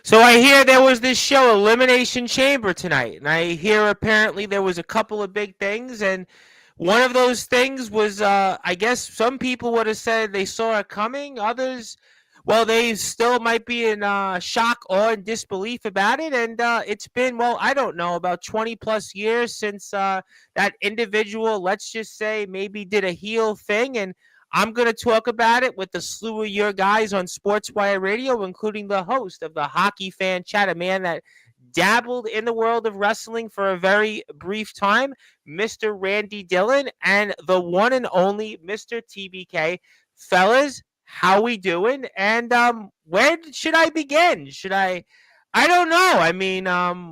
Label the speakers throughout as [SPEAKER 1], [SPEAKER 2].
[SPEAKER 1] So I hear there was this show, Elimination Chamber, tonight, and I hear apparently there was a couple of big things, and one of those things was, I guess some people would have said they saw it coming. Others, well, they still might be in shock, awe, and disbelief about it. And it's been, well, I don't know, about 20 plus years since that individual, let's just say, maybe did a heel thing. And I'm going to talk about it with the slew of your guys on Sportswire Radio, including the host of the Hockey Fan Chat, a man that dabbled in the world of wrestling for a very brief time, Mr. Randy Dillon, and the one and only Mr. TBK. Fellas, how we doing? And where should I begin? I don't know. I mean,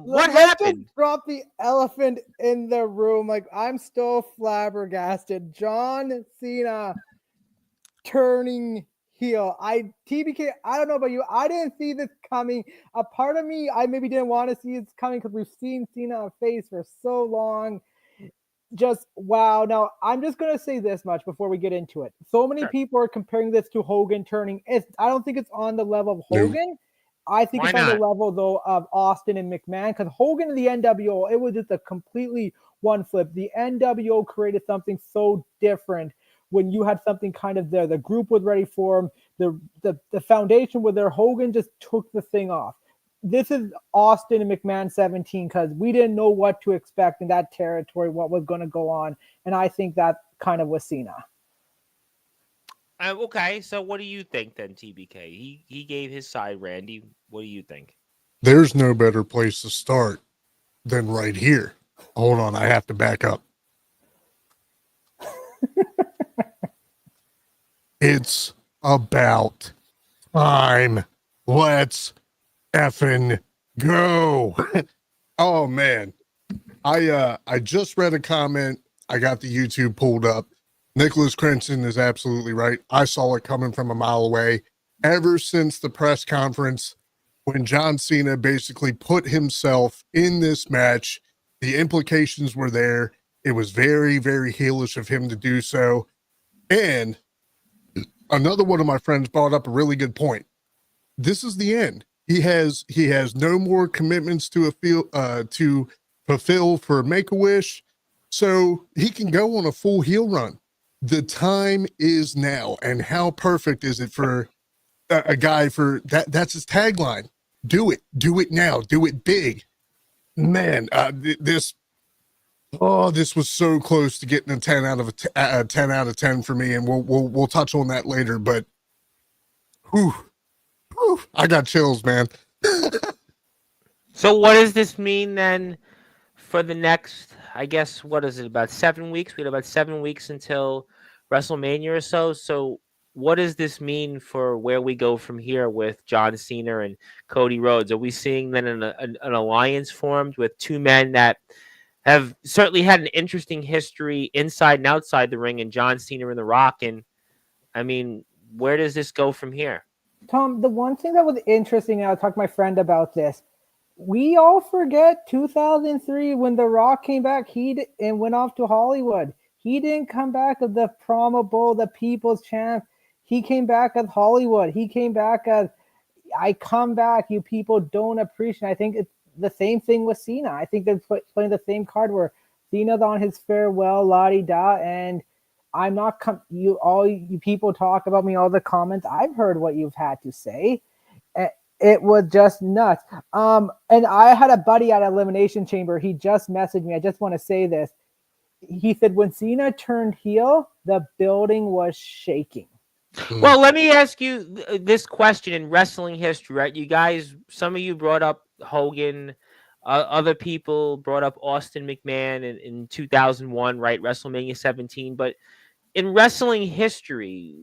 [SPEAKER 1] what happened?
[SPEAKER 2] Just drop the elephant in the room. Like, I'm still flabbergasted. John Cena turning heel. TBK, I don't know about you. I didn't see this coming. A part of me, I maybe didn't want to see it coming because we've seen Cena face for so long. Just wow. Now, I'm just going to say this much before we get into it. So many people are comparing this to Hogan turning. I don't think it's on the level of Hogan. I think it's on the level, though, of Austin and McMahon, because Hogan and the NWO, it was just a completely one flip. The NWO created something so different when you had something kind of there. The group was ready for him. The foundation was there. Hogan just took the thing off. This is Austin and McMahon 17 because we didn't know what to expect in that territory, what was going to go on. And I think that kind of was Cena.
[SPEAKER 1] Okay, so what do you think then, TBK? He gave his side, Randy. What do you think?
[SPEAKER 3] There's no better place to start than right here. Hold on, I have to back up. It's about time. Let's effing go. Oh man. I just read a comment. I got the YouTube pulled up. Nicholas Crenson is absolutely right. I saw it coming from a mile away. Ever since the press conference when John Cena basically put himself in this match, the implications were there. It was very, very heelish of him to do so. And another one of my friends brought up a really good point. This is the end. He has no more commitments to fulfill for Make-A-Wish, so he can go on a full heel run. The time is now, and how perfect is it for a guy for that? That's his tagline. Do it now, do it big, man. This was so close to getting a 10 out of 10 for me, and we'll touch on that later. But, I got chills, man.
[SPEAKER 1] So what does this mean then for the next, I guess, what is it, about 7 weeks? We have about 7 weeks until WrestleMania or so. So what does this mean for where we go from here with John Cena and Cody Rhodes? Are we seeing then an alliance formed with two men that have certainly had an interesting history inside and outside the ring, and John Cena and The Rock? And I mean, where does this go from here?
[SPEAKER 2] Tom, the one thing that was interesting, and I talked to my friend about this, we all forget 2003 when The Rock came back and went off to Hollywood. He didn't come back as the Promo Bull, the People's Champ. He came back as Hollywood. He came back as, I come back, you people don't appreciate. I think it's the same thing with Cena. I think they're playing the same card where Cena's on his farewell, la-di-da, and I'm not all you people talk about me, all the comments. I've heard what you've had to say. It was just nuts. And I had a buddy at Elimination Chamber. He just messaged me. I just want to say this. He said when Cena turned heel, the building was shaking.
[SPEAKER 1] Well, let me ask you this question in wrestling history, right? You guys, some of you brought up Hogan. Other people brought up Austin McMahon in 2001, right? WrestleMania 17. But in wrestling history,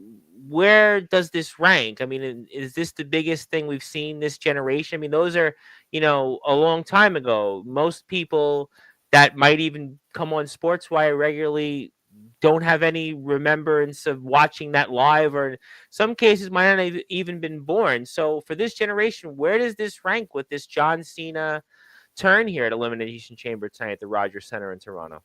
[SPEAKER 1] where does this rank? I mean, is this the biggest thing we've seen this generation? I mean, those are, a long time ago. Most people that might even come on Sportswire regularly don't have any remembrance of watching that live, or in some cases might not have even been born. So for this generation, where does this rank with this John Cena turn here at Elimination Chamber tonight at the Rogers Center in Toronto?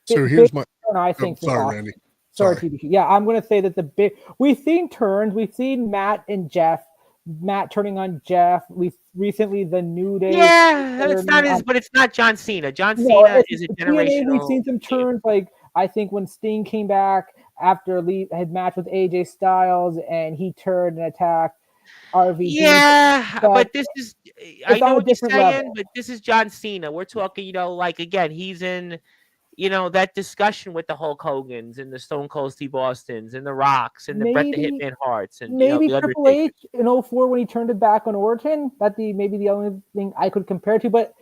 [SPEAKER 3] So here's my...
[SPEAKER 2] I think
[SPEAKER 3] sorry, Randy.
[SPEAKER 2] Sorry. Yeah, I'm going to say that we've seen turns. We've seen Matt and Jeff Matt turning on Jeff. We recently the New Day.
[SPEAKER 1] Yeah, it's not
[SPEAKER 2] turning
[SPEAKER 1] his,
[SPEAKER 2] on-
[SPEAKER 1] but it's not John Cena. John
[SPEAKER 2] No,
[SPEAKER 1] Cena
[SPEAKER 2] it's
[SPEAKER 1] is a
[SPEAKER 2] TNA. We've
[SPEAKER 1] generational.
[SPEAKER 2] seen some turns. Like I think when Sting came back after had matched with AJ Styles and he turned and attacked RVD.
[SPEAKER 1] Yeah,
[SPEAKER 2] But
[SPEAKER 1] but this is, I
[SPEAKER 2] it's on
[SPEAKER 1] know
[SPEAKER 2] a
[SPEAKER 1] what you're
[SPEAKER 2] different
[SPEAKER 1] saying,
[SPEAKER 2] level.
[SPEAKER 1] but this is John Cena. We're talking, like, again, he's in, that discussion with the Hulk Hogans and the Stone Cold Steve Austins and the Rocks and the Bret the
[SPEAKER 2] Maybe
[SPEAKER 1] Hitman Harts and,
[SPEAKER 2] maybe
[SPEAKER 1] the
[SPEAKER 2] Triple
[SPEAKER 1] Undertaker.
[SPEAKER 2] H in '04 when he turned it back on Orton. That's maybe the only thing I could compare to. But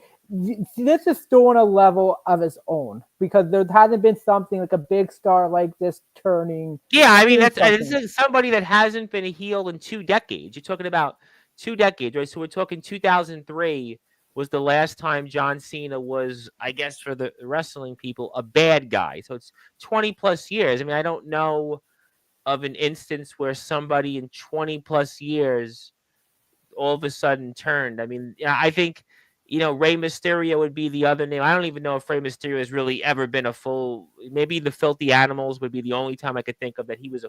[SPEAKER 2] this is still on a level of its own because there hasn't been something like a big star like this turning.
[SPEAKER 1] Yeah, I mean,
[SPEAKER 2] doing
[SPEAKER 1] this
[SPEAKER 2] something.
[SPEAKER 1] is somebody that hasn't been a heel in 2 decades. You're talking about 2 decades, right? So we're talking 2003 was the last time John Cena was, I guess, for the wrestling people, a bad guy. So it's 20 plus years. I mean, I don't know of an instance where somebody in 20 plus years all of a sudden turned. I mean, I think, Rey Mysterio would be the other name. I don't even know if Rey Mysterio has really ever been a full. Maybe the Filthy Animals would be the only time I could think of that he was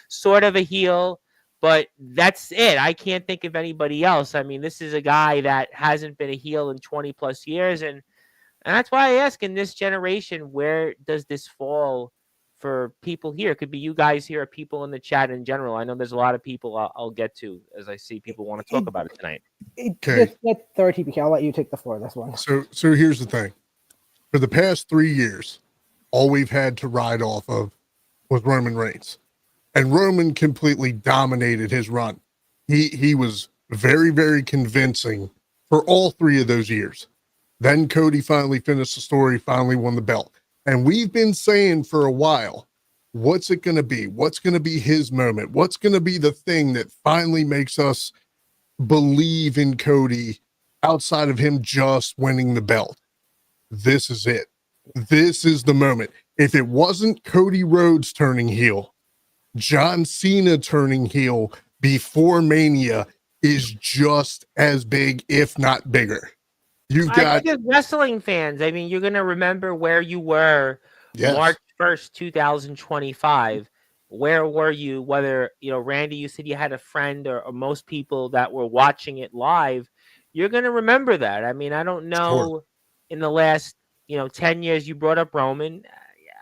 [SPEAKER 1] sort of a heel, but that's it. I can't think of anybody else. I mean, this is a guy that hasn't been a heel in 20 plus years, and that's why I ask, in this generation, where does this fall for people here? It could be you guys here, or people in the chat in general. I know there's a lot of people I'll get to as I see people want to talk about it tonight.
[SPEAKER 3] Okay.
[SPEAKER 2] That's 30 PK. I'll let you take the floor this one.
[SPEAKER 3] So here's the thing. For the past 3 years, all we've had to ride off of was Roman Reigns. And Roman completely dominated his run. He was very, very convincing for all 3 of those years. Then Cody finally finished the story, finally won the belt. And we've been saying for a while, what's it going to be? What's going to be his moment? What's going to be the thing that finally makes us believe in Cody outside of him just winning the belt? This is it. This is the moment. If it wasn't Cody Rhodes turning heel, John Cena turning heel before Mania is just as big, if not bigger. You've
[SPEAKER 1] I
[SPEAKER 3] got,
[SPEAKER 1] think as wrestling fans, I mean, you're going to remember where you were March
[SPEAKER 3] yes,
[SPEAKER 1] 1st, 2025. Where were you? Whether, Randy, you said you had a friend or most people that were watching it live, you're going to remember that. I mean, I don't know
[SPEAKER 3] sure.
[SPEAKER 1] in the last, 10 years, you brought up Roman.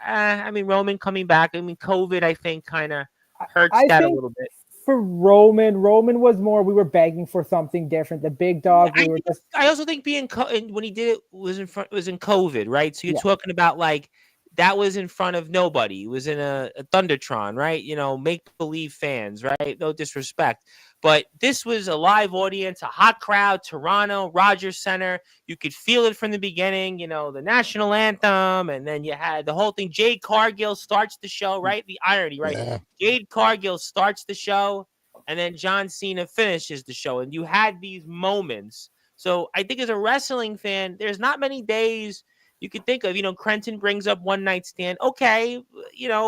[SPEAKER 1] I mean, Roman coming back. I mean, COVID, I think, kind of hurts
[SPEAKER 2] I
[SPEAKER 1] that a
[SPEAKER 2] think
[SPEAKER 1] little bit.
[SPEAKER 2] for Roman was more. We were begging for something different. The big dog. We were just.
[SPEAKER 1] I also think when he did it was in COVID, right? So you're
[SPEAKER 2] Yeah.
[SPEAKER 1] talking about like that was in front of nobody. It was in a Thundertron, right? Make believe fans, right? No disrespect, but this was a live audience, a hot crowd, Toronto, Rogers Center. You could feel it from the beginning. The national anthem, and then you had the whole thing. Jade Cargill starts the show, right? The irony, right?
[SPEAKER 3] Yeah.
[SPEAKER 1] Jade Cargill starts the show, and then John Cena finishes the show, and you had these moments. So I think as a wrestling fan, there's not many days you could think of. Crenton brings up One Night Stand. Okay,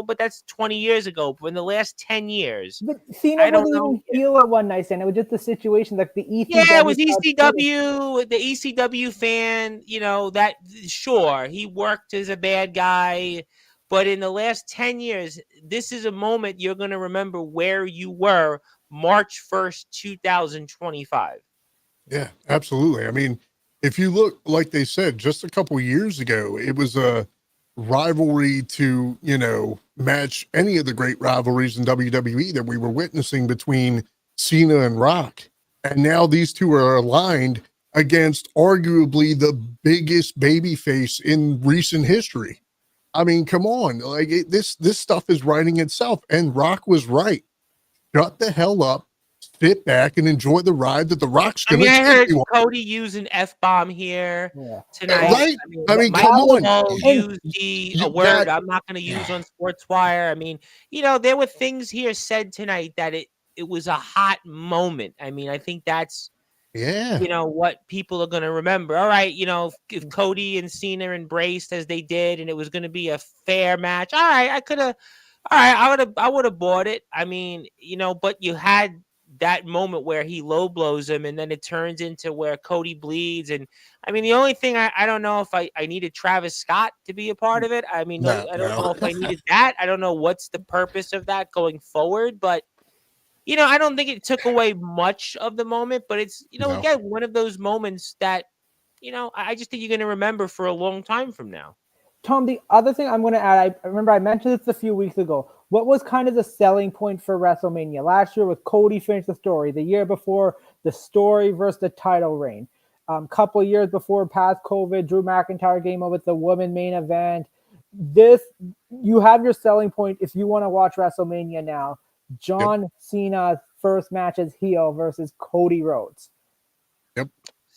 [SPEAKER 1] but that's 20 years ago. But in the last 10 years,
[SPEAKER 2] But Cena
[SPEAKER 1] I don't
[SPEAKER 2] wasn't
[SPEAKER 1] know.
[SPEAKER 2] even heel at One Night Stand. It was just the situation, like the ECW.
[SPEAKER 1] Yeah, it was
[SPEAKER 2] stuff.
[SPEAKER 1] ECW, the ECW fan, that sure, he worked as a bad guy. But in the last 10 years, this is a moment you're going to remember where you were March 1st, 2025.
[SPEAKER 3] Yeah, absolutely. I mean, if you look, like they said, just a couple years ago, it was a rivalry to, match any of the great rivalries in WWE that we were witnessing between Cena and Rock. And now these two are aligned against arguably the biggest babyface in recent history. I mean, come on, like this stuff is writing itself. And Rock was right. Shut the hell up, sit back, and enjoy the ride that the Rock's
[SPEAKER 1] I
[SPEAKER 3] going
[SPEAKER 1] mean,
[SPEAKER 3] to
[SPEAKER 1] I
[SPEAKER 3] take
[SPEAKER 1] heard
[SPEAKER 3] you on.
[SPEAKER 1] Cody use an F-bomb here tonight.
[SPEAKER 3] Right? I mean,
[SPEAKER 1] Mike
[SPEAKER 3] come on.
[SPEAKER 1] Paul
[SPEAKER 2] And
[SPEAKER 1] used a word
[SPEAKER 3] That,
[SPEAKER 1] I'm not going to use on Sportswire. I mean, there were things here said tonight that it was a hot moment. I mean, I think that's
[SPEAKER 3] yeah,
[SPEAKER 1] what people are going to remember. All right, if Cody and Cena embraced as they did, and it was going to be a fair match. All right, I would have bought it. I mean, but you had that moment where he low blows him, and then it turns into where Cody bleeds. And I mean, the only thing I don't know if I needed Travis Scott to be a part of it. I mean,
[SPEAKER 3] no,
[SPEAKER 1] I don't
[SPEAKER 3] no.
[SPEAKER 1] know if I needed that. I don't know what's the purpose of that going forward, but I don't think it took away much of the moment, but it's,
[SPEAKER 3] No.
[SPEAKER 1] again, one of those moments that, I just think you're going to remember for a long time from now.
[SPEAKER 2] Tom, the other thing I'm going to add, I remember I mentioned this a few weeks ago. What was kind of the selling point for WrestleMania? Last year with Cody finished the story. The year before, the story versus the title reign. Couple of years before, past COVID, Drew McIntyre came up with the women main event. You have your selling point if you want to watch WrestleMania now. John Cena's first match as heel versus Cody Rhodes.
[SPEAKER 3] Yep.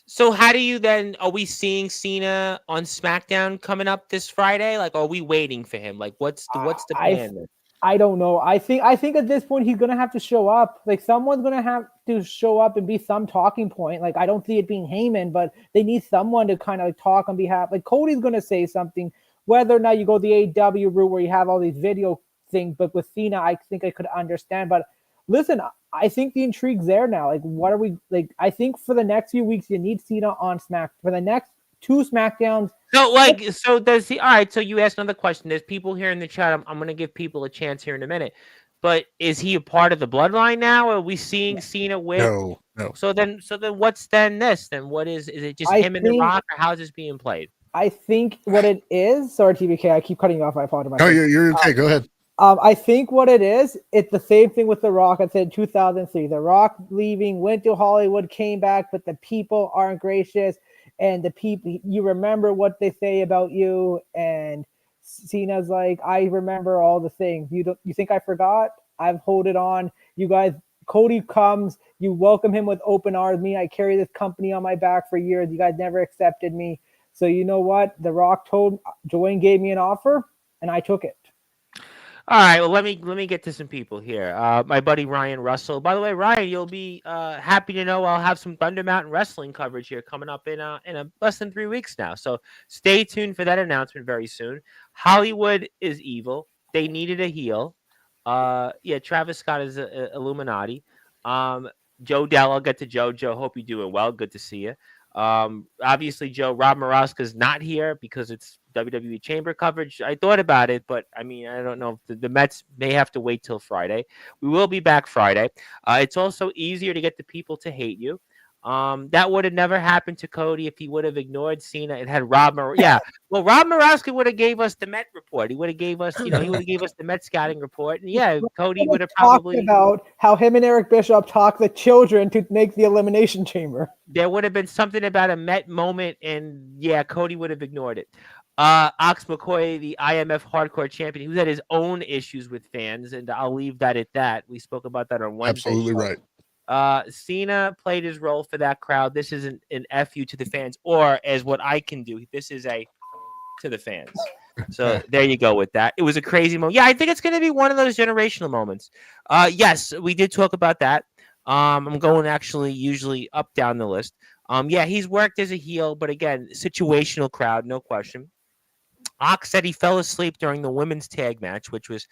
[SPEAKER 1] So how do you then, are we seeing Cena on SmackDown coming up this Friday? Like, are we waiting for him? Like, what's the plan?
[SPEAKER 2] I don't know. I think at this point he's gonna have to show up. Like someone's gonna have to show up and be some talking point. Like I don't see it being Heyman, but they need someone to kind of like talk on behalf. Like Cody's gonna say something. Whether or not you go the AEW route where you have all these video things, but with Cena, I think I could understand. But listen, I think the intrigue's there now. Like, what are we like? I think for the next few weeks, you need Cena on Smack. For the next 2 SmackDowns.
[SPEAKER 1] So does he? All right. So you asked another question. There's people here in the chat. I'm going to give people a chance here in a minute. But is he a part of the bloodline now? Are we seeing Cena with?
[SPEAKER 3] No.
[SPEAKER 1] So then what's then this? Then what is it just him and The Rock, or how's this being played?
[SPEAKER 2] I think what it is. Sorry, TBK. I keep cutting you off. I apologize.
[SPEAKER 3] No, you're okay. Go ahead.
[SPEAKER 2] I think what it is, it's the same thing with The Rock. I said 2003. The Rock leaving, went to Hollywood, came back, but the people aren't gracious. And the people, you remember what they say about you. And Cena's like, I remember all the things. You think I forgot? I've held it on. You guys, Cody comes, you welcome him with open arms. Me, I carry this company on my back for years. You guys never accepted me. So you know what? The Rock told Joanne gave me an offer, and I took it.
[SPEAKER 1] All right, well, let me get to some people here. My buddy Ryan Russell. By the way, Ryan, you'll be happy to know I'll have some Thunder Mountain Wrestling coverage here coming up in less than 3 weeks now. So stay tuned for that announcement very soon. Hollywood is evil. They needed a heel. Travis Scott is a Illuminati. Joe Dell, I'll get to Joe. Joe, hope you're doing well. Good to see you. Obviously, Joe, Rob Maraska's not here because it's WWE Chamber coverage. I thought about it, but I mean, I don't know if the Mets may have to wait till Friday. We will be back Friday. It's also easier to get the people to hate you. That would have never happened to Cody if he would have ignored Cena and had Rob Well, Rob Maraska would have gave us the Met report. He would have gave us, he would have gave us the Met scouting report. And Cody would have probably
[SPEAKER 2] about how him and Eric Bischoff talked the children to make the Elimination Chamber.
[SPEAKER 1] There would have been something about a Met moment, and Cody would have ignored it. Ox McCoy, the IMF Hardcore Champion, who had his own issues with fans, and I'll leave that at that. We spoke about that on Wednesday.
[SPEAKER 3] Absolutely right.
[SPEAKER 1] Cena played his role for that crowd. This isn't an FU to the fans, or as what I can do. This is a to the fans. So there you go with that. It was a crazy moment. Yeah, I think it's going to be one of those generational moments. Yes, we did talk about that. I'm going actually usually up down the list. He's worked as a heel, but again, situational crowd, no question. Ox said he fell asleep during the women's tag match, which was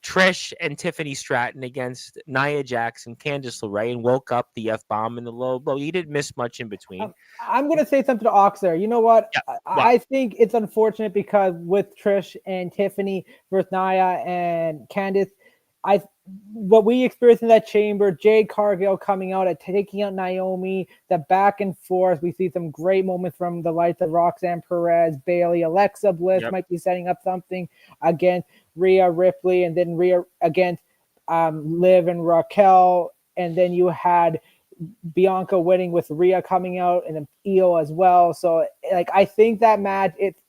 [SPEAKER 1] Trish and Tiffany Stratton against Nia Jax and Candice LeRae, and woke up the F-bomb and the low blow. He didn't miss much in between.
[SPEAKER 2] I'm going to say something to Ox there. You know what? Yeah. I think it's unfortunate because with Trish and Tiffany versus Nia and Candice, what we experienced in that chamber, Jade Cargill coming out and taking out Naomi, the back and forth. We see some great moments from the likes of Roxanne Perez, Bayley, Alexa Bliss might be setting up something against Rhea Ripley, and then Rhea against Liv and Raquel, and then you had Bianca winning with Rhea coming out and then Io as well. So I think that match, it's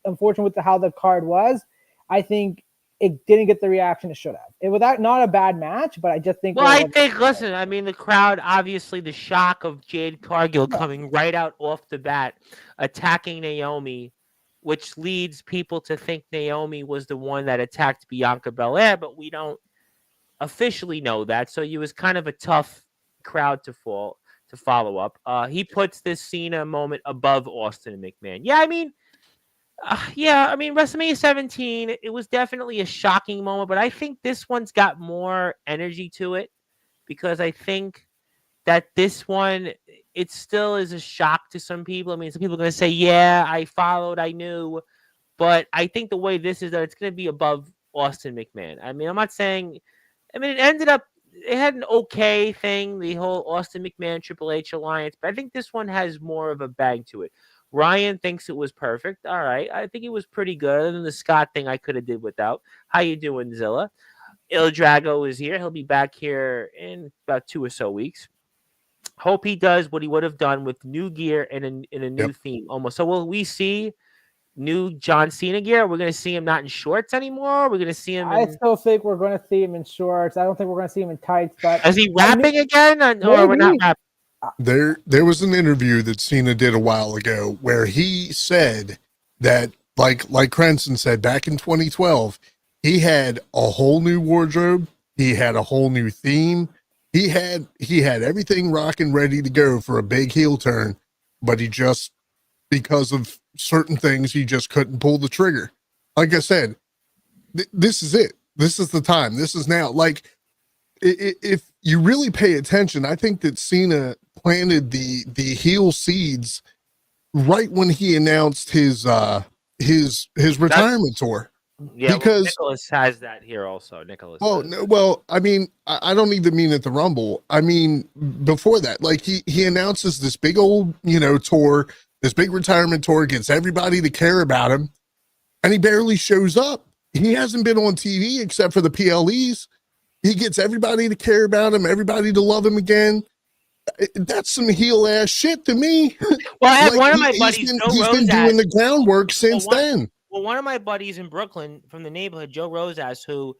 [SPEAKER 2] unfortunate with how the card was. I think it didn't get the reaction it should have. It was not a bad match, but I just think...
[SPEAKER 1] listen, I mean, the crowd, obviously the shock of Jade Cargill coming right out off the bat, attacking Naomi, which leads people to think Naomi was the one that attacked Bianca Belair, but we don't officially know that. So it was kind of a tough crowd to follow up. He puts this Cena moment above Austin and McMahon. I mean, WrestleMania 17, it was definitely a shocking moment, but I think this one's got more energy to it because I think that this one, it still is a shock to some people. I mean, some people are going to say, yeah, I followed, I knew, but I think the way this is, that it's going to be above Austin McMahon. I mean, I'm not saying, it ended up it had an okay thing, the whole Austin McMahon Triple H alliance, but I think this one has more of a bang to it. Ryan thinks it was perfect. All right, I think it was pretty good. Other than the Scott thing, I could have did without. How you doing, Zilla? Il Drago is here. He'll be back here in about 2 or so weeks. Hope he does what he would have done with new gear and a new
[SPEAKER 3] Yep.
[SPEAKER 1] theme almost. So will we see new John Cena gear? We're going to see him not in shorts anymore. We're going to see him
[SPEAKER 2] I
[SPEAKER 1] in.
[SPEAKER 2] still think we're going to see him in shorts. I don't think we're going to see him in tights, but
[SPEAKER 1] Is he rapping again, or we're not
[SPEAKER 2] maybe.
[SPEAKER 1] rapping?
[SPEAKER 3] There was an interview that Cena did a while ago where he said that, like Cranston said back in 2012, he had a whole new wardrobe, he had a whole new theme, he had everything rocking ready to go for a big heel turn, but he just, because of certain things, he just couldn't pull the trigger. Like I said, this is it. This is the time. This is now. Like, if you really pay attention, I think that Cena planted the heel seeds right when he announced his retirement tour.
[SPEAKER 1] Yeah,
[SPEAKER 3] because
[SPEAKER 1] Nicholas has that here also. Nicholas.
[SPEAKER 3] well,
[SPEAKER 1] does.
[SPEAKER 3] no, well, I mean, I don't even mean at the Rumble. I mean before that, like he announces this big old tour, this big retirement tour, gets everybody to care about him, and he barely shows up. He hasn't been on TV except for the PLEs. He gets everybody to care about him, everybody to love him again. That's some heel ass shit to me.
[SPEAKER 1] Well, I have
[SPEAKER 3] Like,
[SPEAKER 1] one of my buddies, Joe
[SPEAKER 3] he's been
[SPEAKER 1] Rosas.
[SPEAKER 3] doing the groundwork since then.
[SPEAKER 1] Well, one of my buddies in Brooklyn from the neighborhood, Joe Rosas, who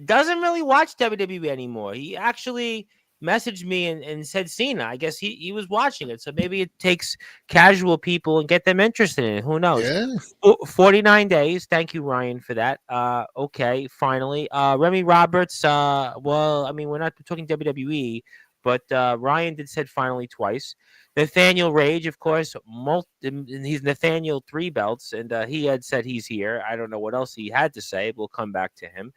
[SPEAKER 1] doesn't really watch WWE anymore. He actually messaged me and said Cena. I guess he was watching it. So maybe it takes casual people and get them interested in it. Who knows?
[SPEAKER 3] Yeah.
[SPEAKER 1] 49 days. Thank you, Ryan, for that. Okay, finally. Remy Roberts. Well, I mean, we're not talking WWE, but Ryan did said finally twice. Nathaniel Rage, of course, and he's Nathaniel 3 belts, and he had said he's here. I don't know what else he had to say. We'll come back to him.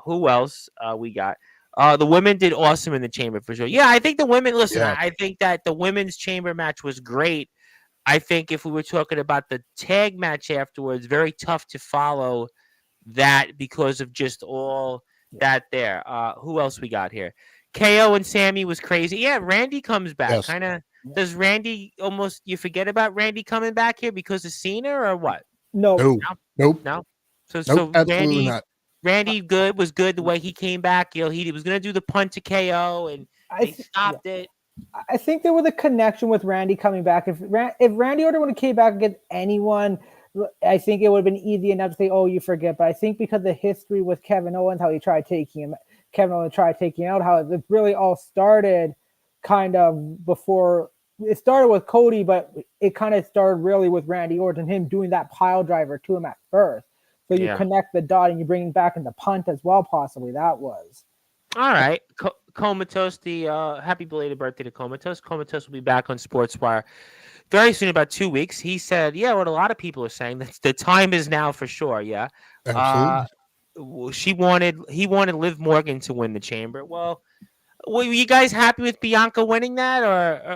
[SPEAKER 1] Who else we got? The women did awesome in the chamber for sure. Yeah, I think the women. Listen,
[SPEAKER 3] Yeah.
[SPEAKER 1] I think that the women's chamber match was great. I think if we were talking about the tag match afterwards, very tough to follow that because of just all that there. Who else we got here? KO and Sammy was crazy. Yeah, Randy comes back.
[SPEAKER 3] Yes.
[SPEAKER 1] Kind of. Does Randy almost you forget about Randy coming back here because of Cena or what?
[SPEAKER 2] No.
[SPEAKER 3] Nope.
[SPEAKER 1] No. So
[SPEAKER 3] Absolutely not.
[SPEAKER 1] Randy was good the way he came back. He was gonna do the punt to KO and they stopped it.
[SPEAKER 2] I think there was a connection with Randy coming back. If Randy Orton would have came back against anyone, I think it would have been easy enough to say, "Oh, you forget." But I think because the history with Kevin Owens, how he tried taking him, Kevin Owens tried taking him out, how it really all started, kind of before it started with Cody, but it kind of started really with Randy Orton, him doing that pile driver to him at first. So you connect the dot and you bring him back in the punt as well, possibly. That was.
[SPEAKER 1] All right. Comatose, the happy belated birthday to Comatose. Comatose will be back on Sportswire very soon, about 2 weeks. He said, yeah, what a lot of people are saying, that the time is now for sure. Yeah.
[SPEAKER 3] Absolutely.
[SPEAKER 1] He wanted Liv Morgan to win the chamber. Well, were you guys happy with Bianca winning that,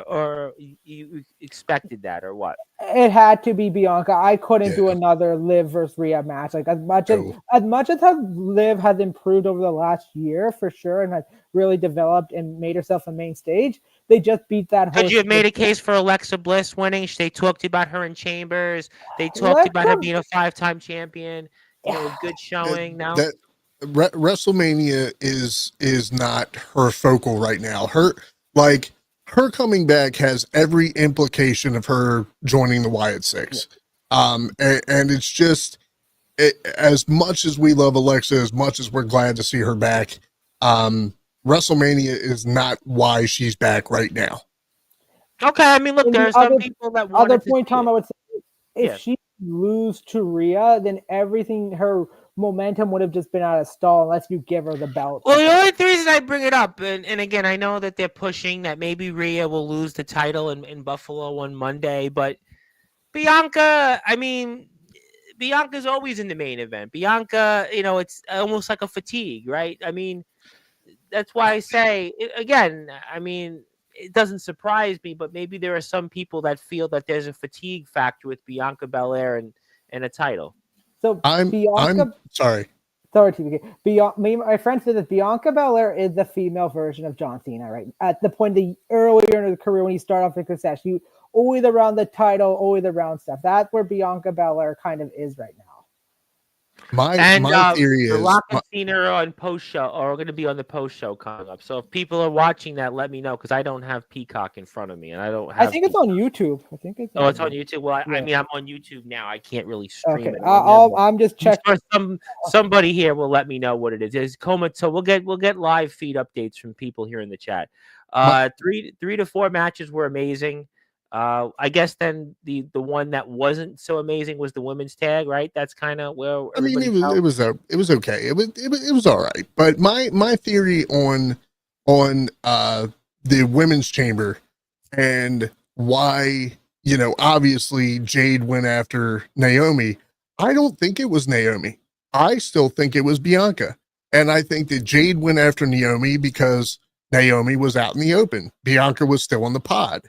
[SPEAKER 1] or you expected that, or what?
[SPEAKER 2] It had to be Bianca. I couldn't do another Liv versus Rhea match. Like as much as how Liv has improved over the last year for sure, and has really developed and made herself a main stage, they just beat that.
[SPEAKER 1] Could you have made a case for Alexa Bliss winning? They talked about her in Chambers. They talked about her being a 5-time champion. A good showing. Now
[SPEAKER 3] WrestleMania is not her focal right now. Her coming back has every implication of her joining the Wyatt Six. And it's just as much as we love Alexa, as much as we're glad to see her back, WrestleMania is not why she's back right now.
[SPEAKER 1] Okay, I mean, look, there are some people that
[SPEAKER 2] other point, Tom, I would say if she lose to Rhea, then everything, her momentum would have just been out of stall unless you give her the belt.
[SPEAKER 1] Well, the only reason I bring it up, and again, I know that they're pushing that maybe Rhea will lose the title in Buffalo on Monday, but Bianca, I mean, Bianca's always in the main event. Bianca, it's almost like a fatigue, right? I mean, that's why I say, again, I mean, it doesn't surprise me, but maybe there are some people that feel that there's a fatigue factor with Bianca Belair and a title.
[SPEAKER 2] So
[SPEAKER 3] I'm sorry.
[SPEAKER 2] Sorry, TBK. My friend said that Bianca Belair is the female version of John Cena, right? At the point earlier in the career when he started off in success, you always around the title, always around stuff. That's where Bianca Belair kind of is right now.
[SPEAKER 3] My theory
[SPEAKER 1] The
[SPEAKER 3] is
[SPEAKER 1] Rock and Cena are on post show, or going to be on the post show coming up. So if people are watching that, let me know because I don't have Peacock in front of me, and I don't have.
[SPEAKER 2] I think it's on YouTube. I think it's.
[SPEAKER 1] Oh, it's on YouTube. Well,
[SPEAKER 2] yeah.
[SPEAKER 1] I mean, I'm on YouTube now. I can't really stream
[SPEAKER 2] Okay,
[SPEAKER 1] it.
[SPEAKER 2] I'm just checking.
[SPEAKER 1] Somebody here will let me know what it is. It's Coma. So we'll get live feed updates from people here in the chat. 3 to 4 matches were amazing. I guess then the one that wasn't so amazing was the women's tag, right? That's kind of where
[SPEAKER 3] I mean, it was okay. It was all right. But my theory on the women's chamber and why, obviously Jade went after Naomi. I don't think it was Naomi. I still think it was Bianca. And I think that Jade went after Naomi because Naomi was out in the open. Bianca was still on the pod.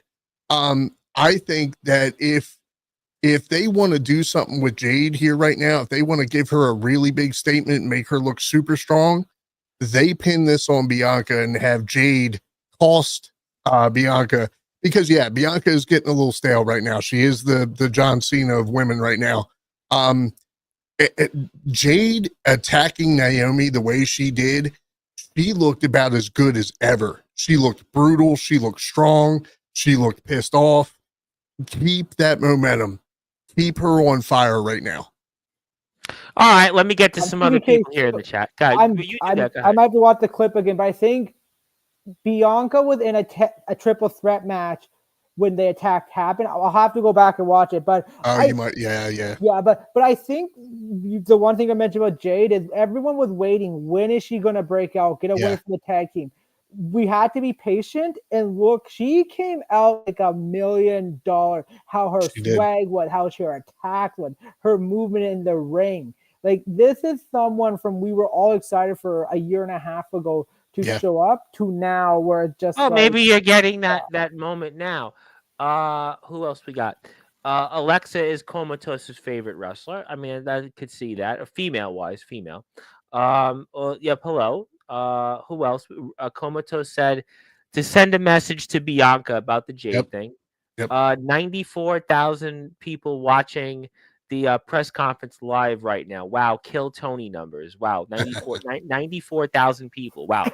[SPEAKER 3] I think that if they want to do something with Jade here right now, if they want to give her a really big statement and make her look super strong, they pin this on Bianca and have Jade cost Bianca because Bianca is getting a little stale right now. She is the John Cena of women right now. Jade attacking Naomi the way she did, she looked about as good as ever. She looked brutal. She looked strong. She looked pissed off. Keep that momentum. Keep her on fire right now.
[SPEAKER 1] All right, let me get to some other people here in the chat.
[SPEAKER 2] I might have to watch the clip again, but I think Bianca was in a triple threat match when the attack happened. I'll have to go back and watch it. But
[SPEAKER 3] you might, yeah.
[SPEAKER 2] But I think the one thing I mentioned about Jade is everyone was waiting. When is she going to break out? Get a win from the tag team. We had to be patient and look. She came out like $1 million. How her swag was, how her attack was, her movement in the ring. Like this is someone from we were all excited for a year and a half ago to show up to now where it's just.
[SPEAKER 1] Oh, maybe you're getting that moment now. Who else we got? Alexa is Comatose's favorite wrestler. I mean, I could see that. Female-wise, female. Hello. Who else? Comatose said to send a message to Bianca about the Jade thing. 94,000 people watching the press conference live right now. Wow, kill Tony numbers. Wow, 94,000 people. Wow.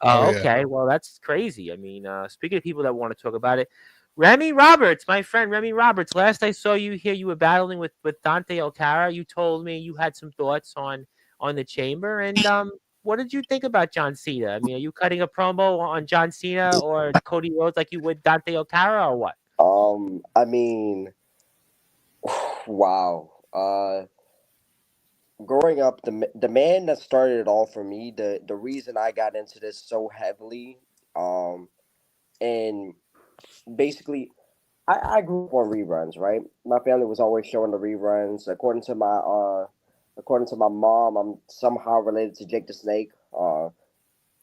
[SPEAKER 1] Okay, well, that's crazy. I mean, speaking of people that want to talk about it, Remy Roberts, my friend Remy Roberts. Last I saw you here, you were battling with Dante Okara. You told me you had some thoughts on the chamber, and what did you think about John Cena? I mean, are you cutting a promo on John Cena or Cody Rhodes like you would Dante Okara, or what?
[SPEAKER 4] I mean, wow. Growing up, the man that started it all for me, the reason I got into this so heavily, and basically, I grew up on reruns, right? My family was always showing the reruns. According to my mom, I'm somehow related to Jake the Snake.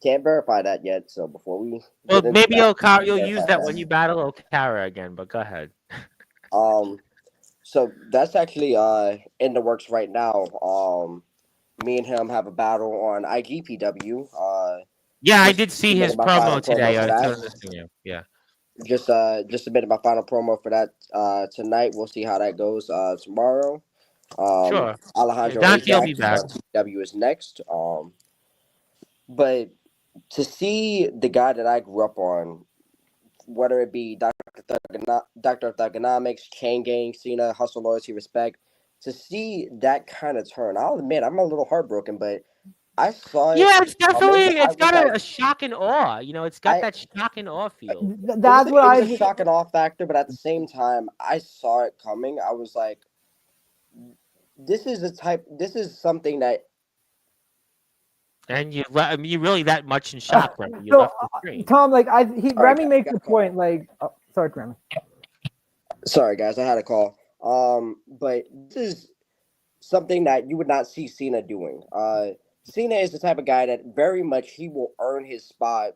[SPEAKER 4] Can't verify that yet. So before we
[SPEAKER 1] maybe Okara, you'll use that when you battle Okara again. But go ahead.
[SPEAKER 4] So that's actually in the works right now. Me and him have a battle on IGPW.
[SPEAKER 1] I did see his promo today.
[SPEAKER 4] Just submitted my final promo for that tonight. We'll see how that goes tomorrow.
[SPEAKER 1] Sure.
[SPEAKER 4] Alejandro W is next. But to see the guy that I grew up on, whether it be Dr. of Thugonomics, Chain Gang, Cena, Hustle, Loyalty, Respect, to see that kind of turn, I'll admit I'm a little heartbroken, but I saw it.
[SPEAKER 1] Yeah, it's definitely it's got a shock and awe. It's got that shock and awe feel.
[SPEAKER 2] That's
[SPEAKER 4] it was a shock and awe factor, but at the same time, I saw it coming. I was like, this is something that.
[SPEAKER 1] And you really that much in shock, Remy. You left the screen.
[SPEAKER 2] Tom, Remy makes the point. Sorry, Remy.
[SPEAKER 4] Sorry, guys, I had a call. But this is something that you would not see Cena doing. Cena is the type of guy that very much he will earn his spot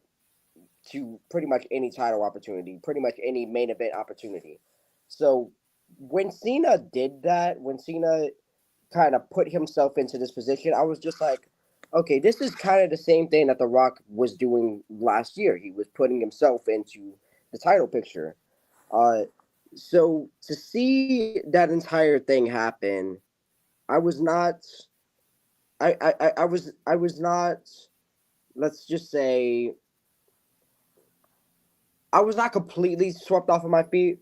[SPEAKER 4] to pretty much any title opportunity, pretty much any main event opportunity. So when Cena did that, when Cena kind of put himself into this position, I was just like, Okay, this is kind of the same thing that The Rock was doing last year. He was putting himself into the title picture. Uh, so to see that entire thing happen, I was not. I was not. Let's just say I was not completely swept off of my feet,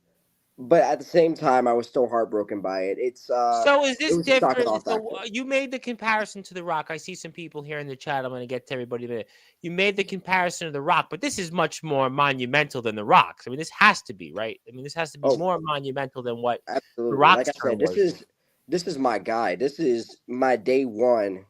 [SPEAKER 4] but at the same time, I was still heartbroken by it.
[SPEAKER 1] So is
[SPEAKER 4] It
[SPEAKER 1] this
[SPEAKER 4] was a shock and awe
[SPEAKER 1] different? So
[SPEAKER 4] factor.
[SPEAKER 1] you made the comparison to The Rock. I see some people here in the chat. I'm going to get to everybody in a minute. You made the comparison to The Rock, but this is much more monumental than The Rock's. I mean, this has to be, right? I mean, this has to be
[SPEAKER 4] Oh,
[SPEAKER 1] more monumental than what The
[SPEAKER 4] absolutely. Like
[SPEAKER 1] Rock's
[SPEAKER 4] I
[SPEAKER 1] turn
[SPEAKER 4] said,
[SPEAKER 1] was.
[SPEAKER 4] this is my guy. This is my day one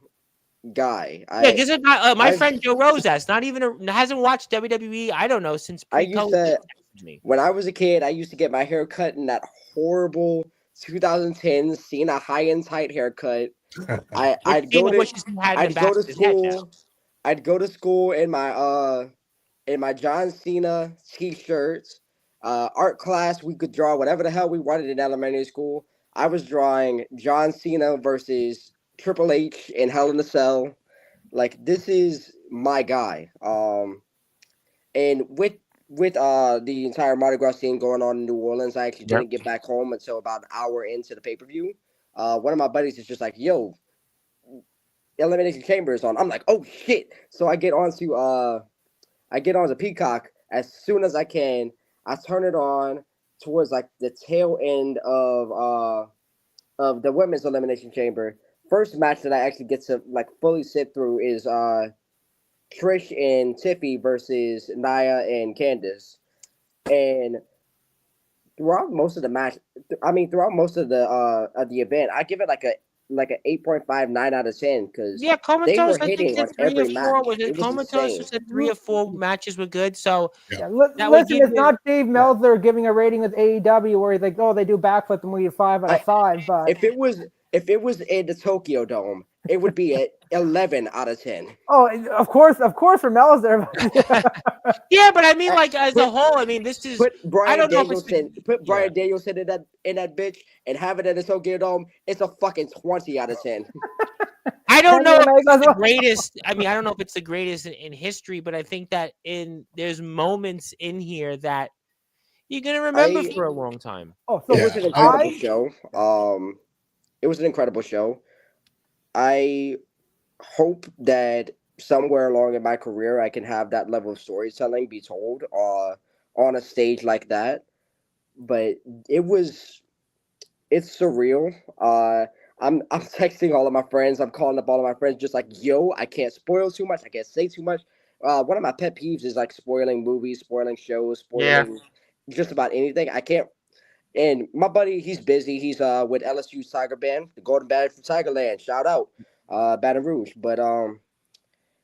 [SPEAKER 4] guy.
[SPEAKER 1] Yeah, because my
[SPEAKER 4] I've
[SPEAKER 1] friend Joe Rosas, not even hasn't watched WWE. I don't know since
[SPEAKER 4] I used
[SPEAKER 1] pre-COVID.
[SPEAKER 4] to
[SPEAKER 1] Texted me.
[SPEAKER 4] when I was a kid. I used to get my hair cut in that horrible 2010 Cena high and tight haircut.
[SPEAKER 1] Which Cena wishes he had in the
[SPEAKER 4] I'd
[SPEAKER 1] back
[SPEAKER 4] go to
[SPEAKER 1] of his head now.
[SPEAKER 4] school. I'd go to school in my John Cena t-shirts. Art class, we could draw whatever the hell we wanted in elementary school. I was drawing John Cena versus Triple H in Hell in a Cell. Like this is my guy. And with the entire Mardi Gras scene going on in New Orleans, I actually
[SPEAKER 1] Yep.
[SPEAKER 4] didn't get back home until about an hour into the pay-per-view. One of my buddies is just like, "Yo, Elimination Chamber is on." I'm like, "Oh shit!" So I get onto Peacock as soon as I can. I turn it on towards like the tail end of the women's elimination chamber. First match that I actually get to like fully sit through is Trish and Tiffy versus Nia and Candice. And throughout most of the match, throughout most of the event, I give it like a 8.5, 9 out of 10 because
[SPEAKER 1] Yeah,
[SPEAKER 4] they were
[SPEAKER 1] Comatose, I think
[SPEAKER 4] hitting
[SPEAKER 1] said
[SPEAKER 4] on
[SPEAKER 1] 3 or
[SPEAKER 4] every
[SPEAKER 1] 4. Was
[SPEAKER 4] match.
[SPEAKER 1] it
[SPEAKER 4] It was
[SPEAKER 1] Comatose who
[SPEAKER 4] insane.
[SPEAKER 1] said 3 or 4 matches were good? So
[SPEAKER 2] Yeah,
[SPEAKER 1] that would
[SPEAKER 2] listen,
[SPEAKER 1] give
[SPEAKER 2] it's
[SPEAKER 1] you.
[SPEAKER 2] not Dave Meltzer giving a rating with AEW where he's like, oh, they do backflip and we get 5 out of 5. But
[SPEAKER 4] If it was in the Tokyo Dome, it would be at 11 out of 10.
[SPEAKER 2] oh, of course, for Meltzer.
[SPEAKER 1] Yeah, but I mean, like as a
[SPEAKER 4] Put
[SPEAKER 1] whole, I mean, this is.
[SPEAKER 4] put
[SPEAKER 1] I
[SPEAKER 4] Brian
[SPEAKER 1] don't know if it's.
[SPEAKER 4] Danielson put
[SPEAKER 1] Yeah.
[SPEAKER 4] Brian Danielson in that bitch and have it in the Tokyo Dome. It's a fucking 20 out of 10.
[SPEAKER 1] I don't know if
[SPEAKER 2] Omega
[SPEAKER 1] it's
[SPEAKER 2] as
[SPEAKER 1] the
[SPEAKER 2] well.
[SPEAKER 1] greatest. I mean, I don't know if it's the greatest in history, but I think that there's moments in here that you're gonna remember for a long time.
[SPEAKER 2] Oh, so
[SPEAKER 4] It was an incredible show. It was an incredible show. I hope that somewhere along in my career I can have that level of storytelling be told on a stage like that. But it's surreal. I'm texting all of my friends. I'm calling up all of my friends just like, yo, I can't spoil too much. I can't say too much. One of my pet peeves is like spoiling movies, spoiling shows,
[SPEAKER 1] Yeah.
[SPEAKER 4] spoiling just about anything. I can't. And my buddy, he's busy. He's with LSU's Tiger Band, the Golden Badge from Tigerland. Shout out, Baton Rouge. But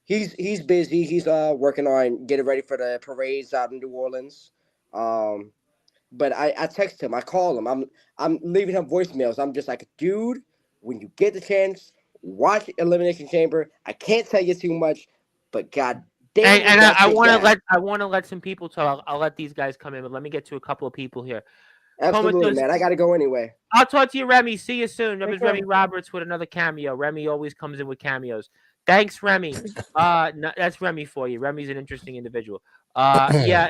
[SPEAKER 4] he's busy. He's working on getting ready for the parades out in New Orleans. But I text him, I call him, I'm leaving him voicemails. I'm just like, dude, when you get the chance, watch Elimination Chamber. I can't tell you too much, but god damn
[SPEAKER 1] And
[SPEAKER 4] that
[SPEAKER 1] I
[SPEAKER 4] kick
[SPEAKER 1] want to
[SPEAKER 4] ass.
[SPEAKER 1] let some people talk. I'll let these guys come in, but let me get to a couple of people here.
[SPEAKER 4] Absolutely,
[SPEAKER 1] Comatose,
[SPEAKER 4] man. I gotta go anyway.
[SPEAKER 1] I'll talk to you, Remy. See you soon. That
[SPEAKER 2] Take
[SPEAKER 1] was
[SPEAKER 2] care.
[SPEAKER 1] Remy Roberts with another cameo. Remy always comes in with cameos. Thanks, Remy. No, that's Remy for you. Remy's an interesting individual. Yeah,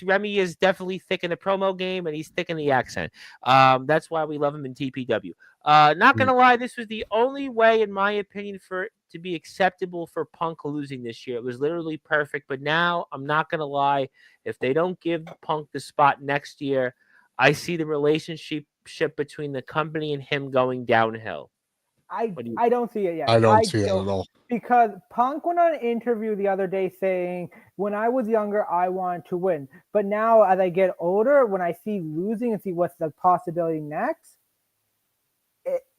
[SPEAKER 1] Remy is definitely thick in the promo game, and he's thick in the accent. That's why we love him in TPW. Not gonna lie, this was the only way, in my opinion, for it to be acceptable for Punk losing this year. It was literally perfect. But now, I'm not gonna lie, if they don't give Punk the spot next year, I see the relationship between the company and him going downhill.
[SPEAKER 2] I don't see it yet.
[SPEAKER 3] I don't see it at all.
[SPEAKER 2] Because Punk went on an interview the other day saying, when I was younger, I wanted to win. But now as I get older, when I see losing and see what's the possibility next,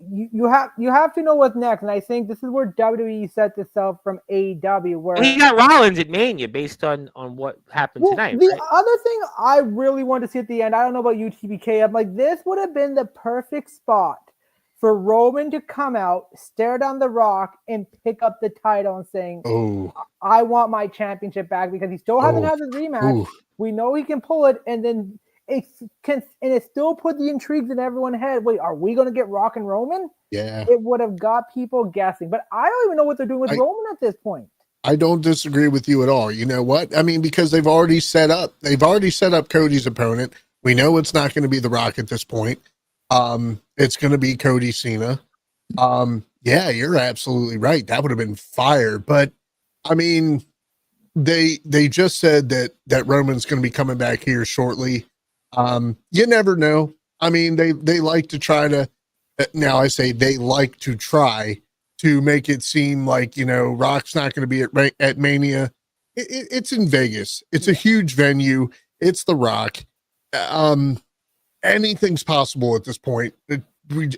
[SPEAKER 2] you have to know what's next. And I think this is where WWE sets itself from AEW. Where
[SPEAKER 1] he got Rollins at Mania based on what happened tonight.
[SPEAKER 2] The
[SPEAKER 1] right?
[SPEAKER 2] other thing I really want to see at the end, I don't know about you, TBK, I'm like, this would have been the perfect spot for Roman to come out, stare down The Rock, and pick up the title and saying, I want my championship back, because he still hasn't had his rematch. We know he can pull it, and then and it still put the intrigues in everyone's head. Wait, are we going to get Rock and Roman?
[SPEAKER 3] Yeah.
[SPEAKER 2] It would have got people guessing, but I don't even know what they're doing with Roman at this point.
[SPEAKER 3] I don't disagree with you at all. You know what? I mean, because they've already set up Cody's opponent. We know it's not going to be The Rock at this point. It's going to be Cody Cena. Yeah, you're absolutely right. That would have been fire. But I mean, they just said that Roman's going to be coming back here shortly. You never know. I mean, they like to try to. Now I say they like to try to make it seem like, you know, Rock's not going to be at Mania. It's in Vegas. It's a huge venue. It's The Rock. Anything's possible at this point. We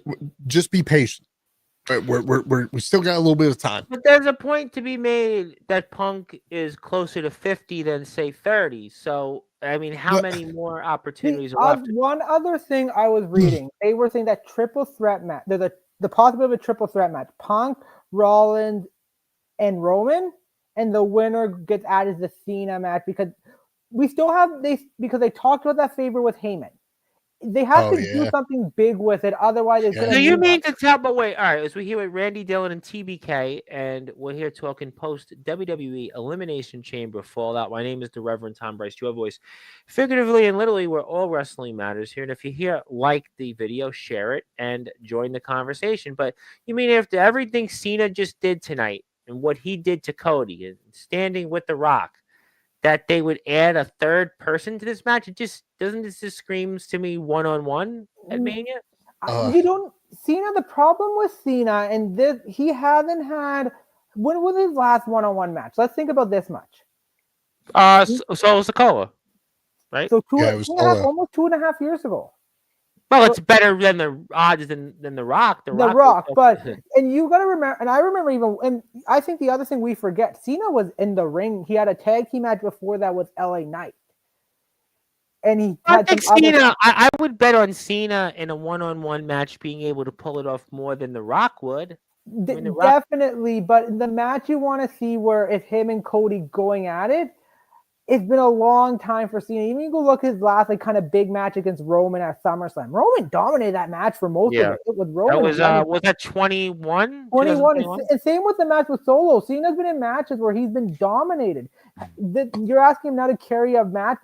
[SPEAKER 3] just be patient. We still got a little bit of time.
[SPEAKER 1] But there's a point to be made that Punk is closer to 50 than say 30. So I mean, how many more opportunities are left?
[SPEAKER 2] One other thing I was reading, they were saying that triple threat match. There's the possibility of a triple threat match: Punk, Rollins, and Roman, and the winner gets added to the Cena match because we still have because they talked about that favor with Heyman. They have to do something big with it, otherwise it's going to.
[SPEAKER 1] So you mean to tell? But wait, all right. As we here with Randy Dillon and TBK, and we're here talking post WWE Elimination Chamber Fallout. My name is the Reverend Tom Bryce, your voice, figuratively and literally, where all wrestling matters here. And if you're here, like the video, share it, and join the conversation. But you mean after everything Cena just did tonight and what he did to Cody and standing with The Rock, that they would add a third person to this match? It just just screams to me one-on-one at Mania.
[SPEAKER 2] You don't Cena. The problem with Cena and this, he hasn't had. When was his last one-on-one match? Let's think about this match.
[SPEAKER 1] So Sikoa, right?
[SPEAKER 2] So almost 2.5 years ago.
[SPEAKER 1] Well, it's better than the odds than The Rock. The
[SPEAKER 2] Rock, but and you got to remember, and I remember even, and I think the other thing we forget, Cena was in the ring. He had a tag team match before that with LA Knight, and he. I think
[SPEAKER 1] Cena. I would bet on Cena in a one-on-one match being able to pull it off more than The Rock would.
[SPEAKER 2] Definitely, but the match you want to see where if him and Cody going at it. It's been a long time for Cena. Even you go look at his last kind of big match against Roman at SummerSlam. Roman dominated that match for most of it. With Roman,
[SPEAKER 1] was that 21?
[SPEAKER 2] 21. And same with the match with Solo. Cena's been in matches where he's been dominated. You're asking him now to carry a match,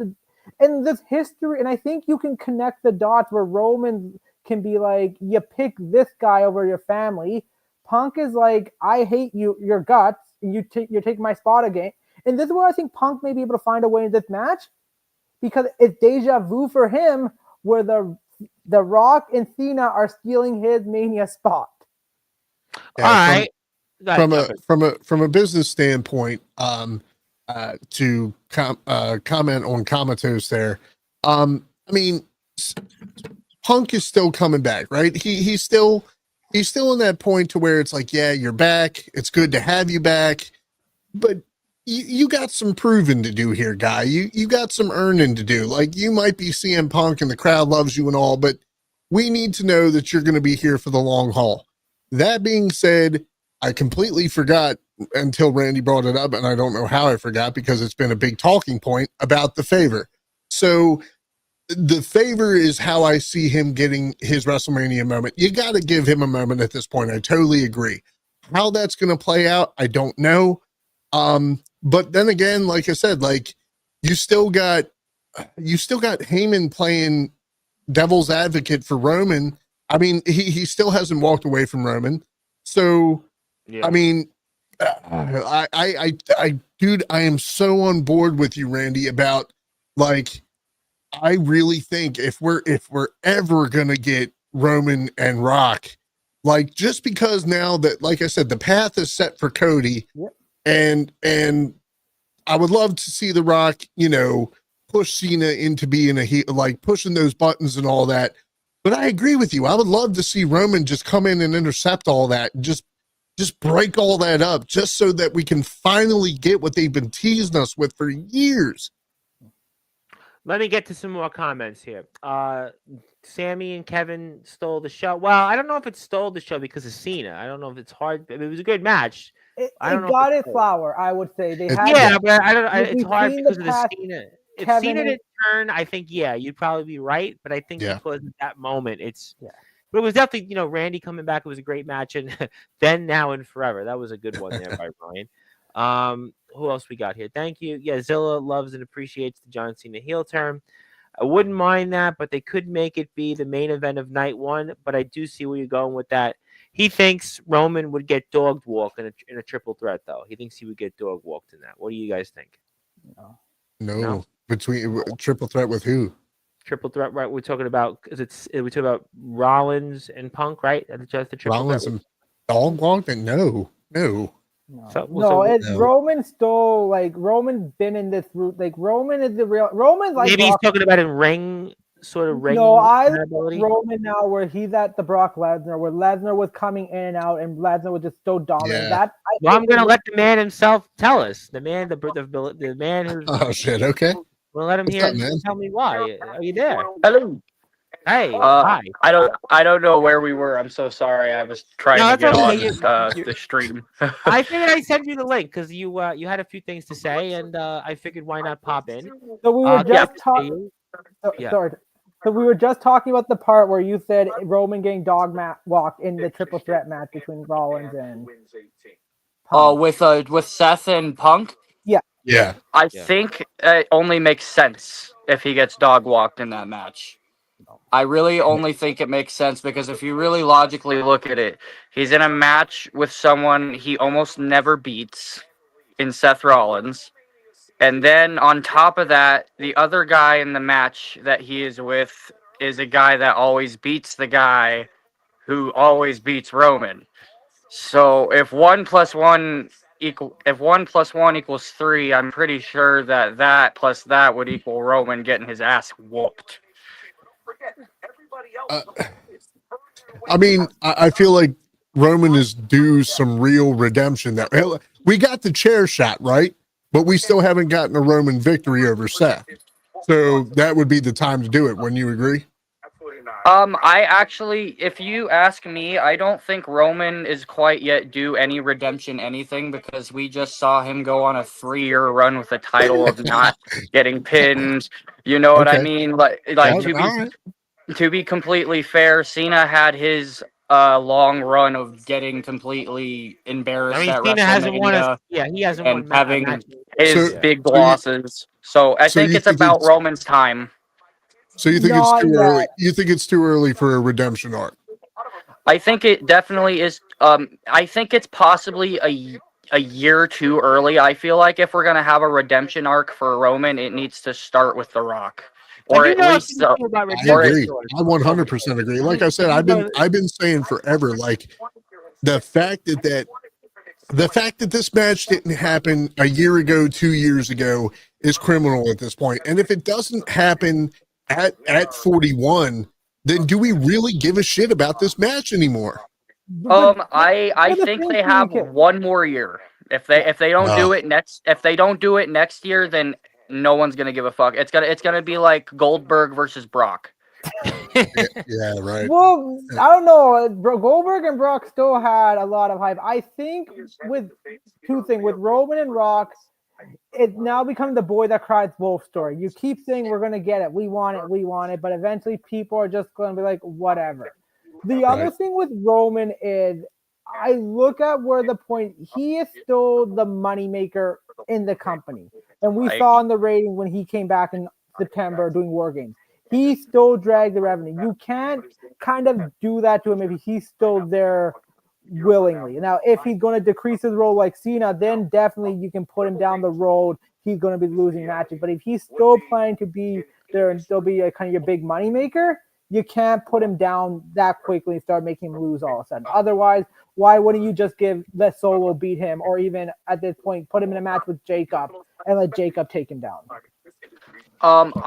[SPEAKER 2] and this history. And I think you can connect the dots where Roman can be like, you pick this guy over your family. Punk is like, I hate you, your guts, and you're taking my spot again. And this is where I think Punk may be able to find a way in this match, because it's deja vu for him, where the Rock and Cena are stealing his Mania spot.
[SPEAKER 3] Yeah, from a business standpoint, to comment on Comatose there, I mean, Punk is still coming back, right? He's still in that point to where it's like, yeah, you're back. It's good to have you back, but you got some proving to do here, guy. You got some earning to do. Like, you might be CM Punk and the crowd loves you and all, but we need to know that you're going to be here for the long haul. That being said, I completely forgot until Randy brought it up, and I don't know how I forgot because it's been a big talking point about the favor. So the favor is how I see him getting his WrestleMania moment. You got to give him a moment at this point. I totally agree. How that's going to play out, I don't know. But then again, like I said, like you still got Heyman playing devil's advocate for Roman. I mean, he still hasn't walked away from Roman. So, yeah. I mean, dude, I am so on board with you, Randy, about like, I really think if we're ever going to get Roman and Rock, like, just because now that, like I said, the path is set for Cody. Yep. And I would love to see The Rock, you know, push Cena into being a heel, like pushing those buttons and all that. But I agree with you. I would love to see Roman just come in and intercept all that and just break all that up, just so that we can finally get what they've been teasing us with for years.
[SPEAKER 1] Let me get to some more comments here. Sammy and Kevin stole the show. Well, I don't know if it stole the show because of Cena. I don't know if it's hard. I mean, it was a good match.
[SPEAKER 2] It got its flower, I would say. They had
[SPEAKER 1] but I don't. It's hard because of the Cena. if
[SPEAKER 2] Kevin
[SPEAKER 1] Cena
[SPEAKER 2] is-
[SPEAKER 1] didn't turn, I think you'd probably be right. But I think
[SPEAKER 3] Yeah.
[SPEAKER 1] because at that moment,
[SPEAKER 2] Yeah.
[SPEAKER 1] but it was definitely Randy coming back. It was a great match, and then, now, and forever. That was a good one there by Ryan. Who else we got here? Thank you. Yeah, Zilla loves and appreciates the John Cena heel turn. I wouldn't mind that, but they could make it be the main event of night one. But I do see where you're going with that. He thinks Roman would get dog walked in a triple threat, though. He thinks he would get dog walked in that. What do you guys think?
[SPEAKER 3] No. Between triple threat with who?
[SPEAKER 1] Triple threat, right? We're talking about we talking about Rollins and Punk, right? That's just the triple
[SPEAKER 3] Rollins
[SPEAKER 1] threat.
[SPEAKER 3] and dog walk? No.
[SPEAKER 2] It's
[SPEAKER 3] No.
[SPEAKER 2] Roman still like Roman's been in this route. Like Roman is the real Roman's like
[SPEAKER 1] Maybe he's
[SPEAKER 2] Brock.
[SPEAKER 1] talking about in ring sort of ring.
[SPEAKER 2] No, I like
[SPEAKER 1] ability.
[SPEAKER 2] Roman now where he's at the Brock Lesnar, where Lesnar was coming in and out, and Lesnar was just so dominant.
[SPEAKER 3] Yeah.
[SPEAKER 1] Well, I'm gonna let the man himself tell us. The man who's.
[SPEAKER 3] Oh shit. Okay.
[SPEAKER 1] We'll let him
[SPEAKER 3] What's
[SPEAKER 1] hear.
[SPEAKER 3] up, man?
[SPEAKER 1] Tell me why. Are you there?
[SPEAKER 5] Hello.
[SPEAKER 1] Hey, hi.
[SPEAKER 5] I don't know where we were. I'm so sorry. I was trying
[SPEAKER 1] No,
[SPEAKER 5] to get
[SPEAKER 1] that's
[SPEAKER 5] on
[SPEAKER 1] okay.
[SPEAKER 5] the stream.
[SPEAKER 1] I figured I'd send you the link because you had a few things to say, and I figured why not pop in.
[SPEAKER 2] So we were just talking.
[SPEAKER 1] Yeah.
[SPEAKER 2] Sorry. So we were just talking about the part where you said Roman getting dog walk in the triple threat match between Rollins and.
[SPEAKER 5] Oh, with Seth and Punk.
[SPEAKER 3] Yeah.
[SPEAKER 5] I think it only makes sense if he gets dog walked in that match. I really only think it makes sense because if you really logically look at it, he's in a match with someone he almost never beats in Seth Rollins. And then on top of that, the other guy in the match that he is with is a guy that always beats the guy who always beats Roman. So if 1 + 1 equals 3, I'm pretty sure that plus that would equal Roman getting his ass whooped.
[SPEAKER 3] I mean, I feel like Roman is due some real redemption. That we got the chair shot, right? But we still haven't gotten a Roman victory over Seth. So that would be the time to do it. Wouldn't you agree?
[SPEAKER 5] I actually, if you ask me, I don't think Roman is quite yet due any redemption anything because we just saw him go on a 3-year run with the title of not getting pinned. You know what I mean? To be completely fair, Cena had his long run of getting completely embarrassed at
[SPEAKER 1] Cena hasn't won
[SPEAKER 5] WrestleMania
[SPEAKER 1] he hasn't
[SPEAKER 5] and
[SPEAKER 1] won
[SPEAKER 5] having his big
[SPEAKER 3] so
[SPEAKER 5] losses. So I think it's about Roman's time.
[SPEAKER 3] So you think it's too early? You think it's too early for a redemption arc?
[SPEAKER 5] I think it definitely is. I think it's possibly a year too early. I feel like if we're gonna have a redemption arc for Roman, it needs to start with The Rock, or at least.
[SPEAKER 3] I agree. I 100% agree. Like I said, I've been saying forever. Like the fact that this match didn't happen a year ago, 2 years ago, is criminal at this point. And if it doesn't happen at 41, then do we really give a shit about this match anymore?
[SPEAKER 5] I think they have 1 more year. If they don't do it next year, then no one's gonna give a fuck. It's gonna be like Goldberg versus Brock.
[SPEAKER 3] Yeah, right.
[SPEAKER 2] Well, I don't know. Goldberg and Brock still had a lot of hype. I think with with Roman and Rock, it's now become the boy that cries wolf story. You keep saying we're gonna get it, we want it, but eventually people are just gonna be like, whatever. The other thing with Roman is I look at where the point he is still the moneymaker in the company. And we saw in the rating when he came back in September doing War Games. He still dragged the revenue. You can't kind of do that to him if he's still there willingly. Now, if he's going to decrease his role like Cena, then definitely you can put him down the road. He's going to be losing matches. But if he's still planning to be there and still be a kind of your big money maker, you can't put him down that quickly and start making him lose all of a sudden. Otherwise, why wouldn't you just let Solo beat him, or even at this point put him in a match with Jacob and let Jacob take him down?
[SPEAKER 5] I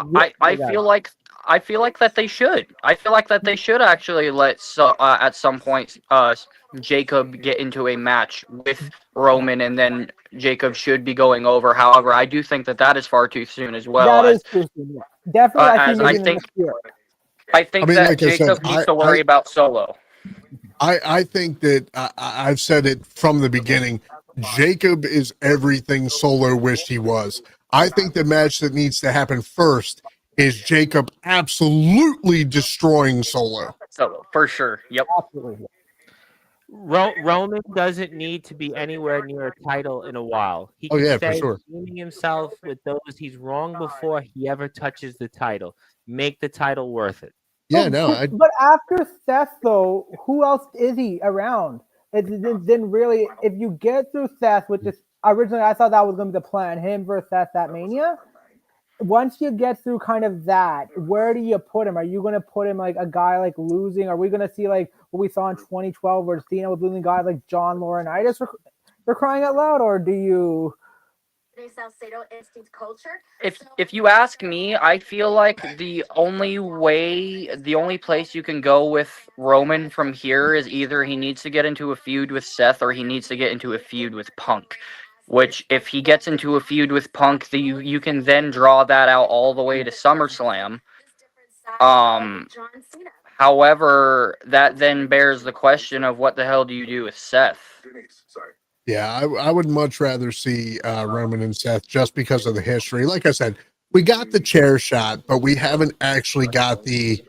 [SPEAKER 5] feel like that they should. I feel like that they should actually let at some point Jacob get into a match with Roman, and then Jacob should be going over. However, I do think that is far too soon as well.
[SPEAKER 2] That is too soon. Yeah. Definitely,
[SPEAKER 5] I think that Jacob needs to worry about Solo.
[SPEAKER 3] I think that I've said it from the beginning. Jacob is everything Solo wished he was. I think the match that needs to happen first is Jacob absolutely destroying Solo.
[SPEAKER 5] So for sure. Yep.
[SPEAKER 2] Absolutely.
[SPEAKER 1] Roman doesn't need to be anywhere near a title in a while. He
[SPEAKER 3] Oh,
[SPEAKER 1] can
[SPEAKER 3] yeah, for
[SPEAKER 1] stay
[SPEAKER 3] sure.
[SPEAKER 1] redeeming himself with those he's wrong before he ever touches the title. Make the title worth it.
[SPEAKER 3] Yeah, no,
[SPEAKER 2] But after Seth, though, who else is he around? It didn't really. If you get through Seth, which is originally I thought that was going to be the plan, him versus Seth at Mania. Once you get through kind of that, where do you put him? Are you going to put him like a guy like losing? Are we going to see like what we saw in 2012 where Cena was losing guys like John Laurinaitis for crying out loud? Or do you?
[SPEAKER 5] If you ask me, I feel like the only place you can go with Roman from here is either he needs to get into a feud with Seth or he needs to get into a feud with Punk. Which, if he gets into a feud with Punk, you can then draw that out all the way to SummerSlam. However, that then bears the question of what the hell do you do with Seth?
[SPEAKER 3] yeah, I would much rather see Roman and Seth just because of the history. Like I said, we got the chair shot, but we haven't actually got the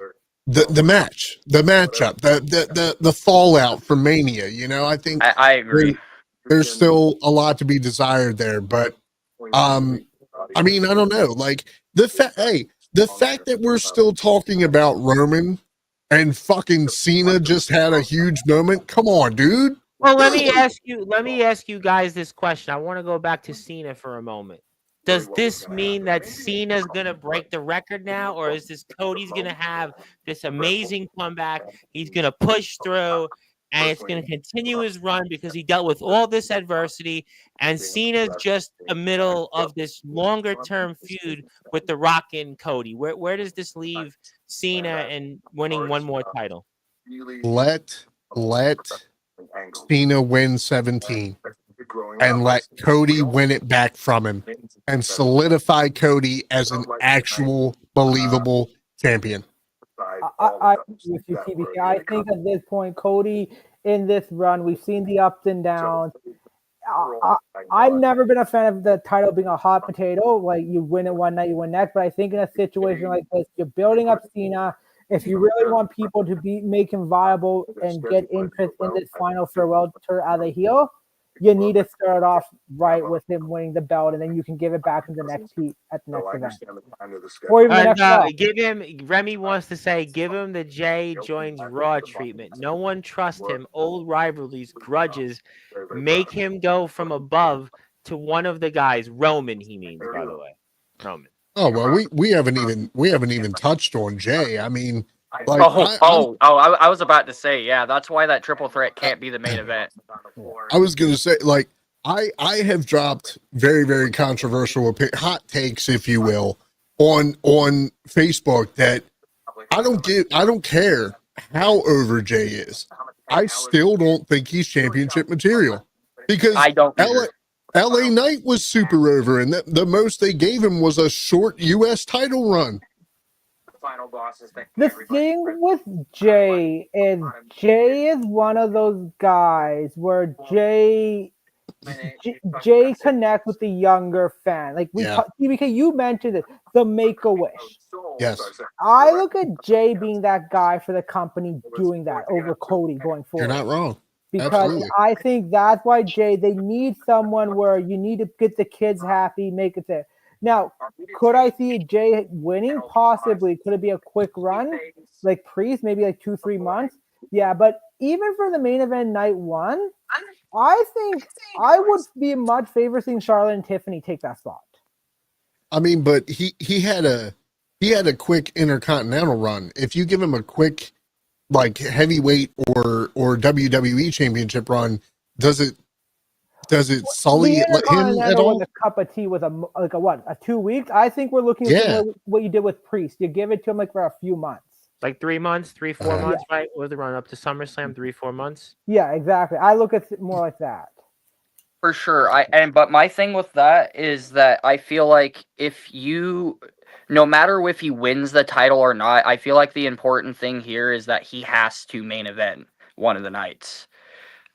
[SPEAKER 3] match, the matchup, the fallout from Mania. You know, I think
[SPEAKER 5] I agree.
[SPEAKER 3] there's still a lot to be desired there, but I mean, I don't know. Like the fact that we're still talking about Roman and fucking Cena just had a huge moment. Come on, dude.
[SPEAKER 1] Well, let me ask you guys this question. I want to go back to Cena for a moment. Does this mean that Cena's going to break the record now, or is this Cody's going to have this amazing comeback? He's going to push through, and it's going to continue his run because he dealt with all this adversity, and Cena's just a middle of this longer-term feud with The Rock and Cody. Where does this leave Cena and winning one more title?
[SPEAKER 3] Let Cena win 17 and let Cody win it back from him and solidify Cody as an actual believable champion.
[SPEAKER 2] I agree with you, TBK. I think at this point, Cody in this run, we've seen the ups and downs. I've never been a fan of the title being a hot potato. Like you win it one night, you win next. But I think in a situation like this, you're building up Cena. If you really want people to make him viable and get interest in this final farewell tour as a heel, you need to start off right with him winning the belt, and then you can give it back in the next heat at the next event. Or even the next
[SPEAKER 1] Remy wants to say, give him the Jay joins Raw treatment. No one trusts him. Old rivalries, grudges, make him go from above to one of the guys. Roman, he means, by the way. Roman.
[SPEAKER 3] Oh well, we haven't even touched on Jay. I mean, like,
[SPEAKER 5] I was about to say, yeah, that's why that triple threat can't be the main event.
[SPEAKER 3] I was gonna say, like, I have dropped very, very controversial hot takes, if you will, on Facebook that I don't care how over Jay is. I still don't think he's championship material because
[SPEAKER 5] I don't.
[SPEAKER 3] LA Knight was super over, and the most they gave him was a short U.S. title run.
[SPEAKER 2] The thing with Jay is one of those guys where Jay connects with the younger fan. Like TBK, you mentioned it, the Make-A-Wish.
[SPEAKER 3] Yes.
[SPEAKER 2] I look at Jay being that guy for the company doing that over Cody going forward.
[SPEAKER 3] You're not wrong.
[SPEAKER 2] Because
[SPEAKER 3] Absolutely.
[SPEAKER 2] I think that's why they need someone where you need to get the kids happy, make it there. Now, could I see Jay winning? Possibly. Could it be a quick run? Like Priest, maybe like 2-3 months? Yeah, but even for the main event night one, I think I would be much favor seeing Charlotte and Tiffany take that spot.
[SPEAKER 3] I mean, but he had a quick Intercontinental run. If you give him a quick like heavyweight or WWE championship run, does it sully him at all?
[SPEAKER 2] A cup of tea with a 2 weeks. I think we're looking at what you did with Priest. You give it to him like for a few months,
[SPEAKER 1] like 3 months, 4 months, right? Was the run up to SummerSlam 3-4 months?
[SPEAKER 2] Yeah, exactly. I look at it more like that.
[SPEAKER 5] For sure. But my thing with that is that I feel like no matter if he wins the title or not, I feel like the important thing here is that he has to main event one of the nights.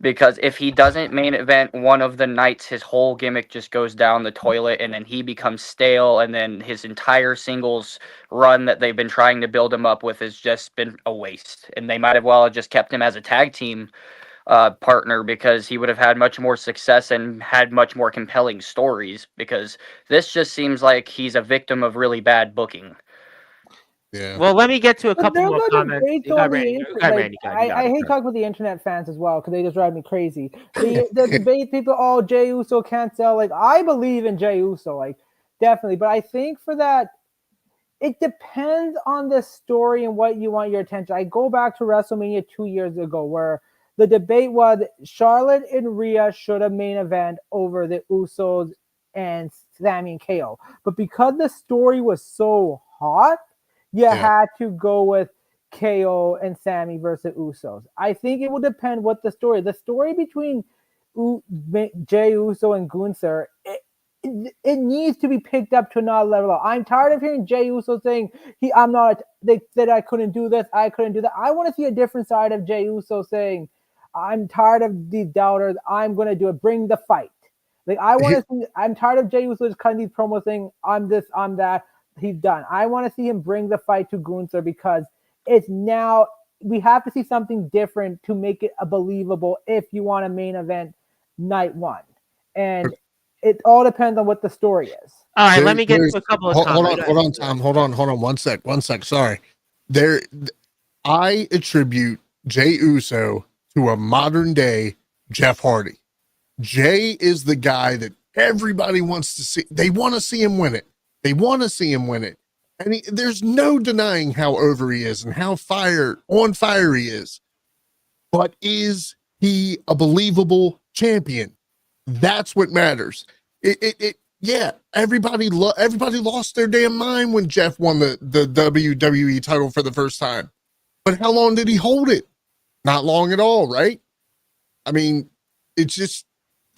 [SPEAKER 5] because if he doesn't main event one of the nights, his whole gimmick just goes down the toilet, and then he becomes stale, and then his entire singles run that they've been trying to build him up with has just been a waste. And they might have well have just kept him as a tag team partner, because he would have had much more success and had much more compelling stories, because this just seems like he's a victim of really bad booking.
[SPEAKER 3] Yeah.
[SPEAKER 1] Well, let me get to a
[SPEAKER 2] But
[SPEAKER 1] couple
[SPEAKER 2] there's
[SPEAKER 1] more
[SPEAKER 2] no
[SPEAKER 1] comments.
[SPEAKER 2] debates
[SPEAKER 1] You got
[SPEAKER 2] on the
[SPEAKER 1] Randy.
[SPEAKER 2] internet.
[SPEAKER 1] You got
[SPEAKER 2] Like,
[SPEAKER 1] Randy. You got
[SPEAKER 2] I
[SPEAKER 1] it,
[SPEAKER 2] hate
[SPEAKER 1] sir.
[SPEAKER 2] talking with the internet fans as well because they just drive me crazy. The debate people, oh, Jey Uso can't sell. Like, I believe in Jey Uso, like, definitely. But I think for that, it depends on the story and what you want your attention. I go back to WrestleMania 2 years ago where the debate was Charlotte and Rhea should have main event over the Usos and Sami and KO. But because the story was so hot, you had to go with KO and Sami versus Usos. I think it will depend what the story. The story between Jey Uso and Gunther, it needs to be picked up to another level. I'm tired of hearing Jey Uso saying they said I couldn't do this, I couldn't do that. I want to see a different side of Jey Uso saying, I'm tired of these doubters, I'm gonna do it, bring the fight. Like, I want to see, I'm tired of Jey Uso just cutting these promos saying, I'm this, I'm that, he's done. I want to see him bring the fight to Gunther, because it's now, we have to see something different to make it a believable if you want a main event night one. And it all depends on what the story is.
[SPEAKER 1] All right, let me get to a couple of comments.
[SPEAKER 3] Hold on, Tom. Hold on. 1 sec. Sorry. I attribute Jey Uso to a modern day Jeff Hardy. Jey is the guy that everybody wants to see. They want to see him win it. And there's no denying how over he is and how on fire he is. But is he a believable champion? That's what matters. Yeah, everybody lost their damn mind when Jeff won the WWE title for the first time. But how long did he hold it? Not long at all, right? I mean, it's just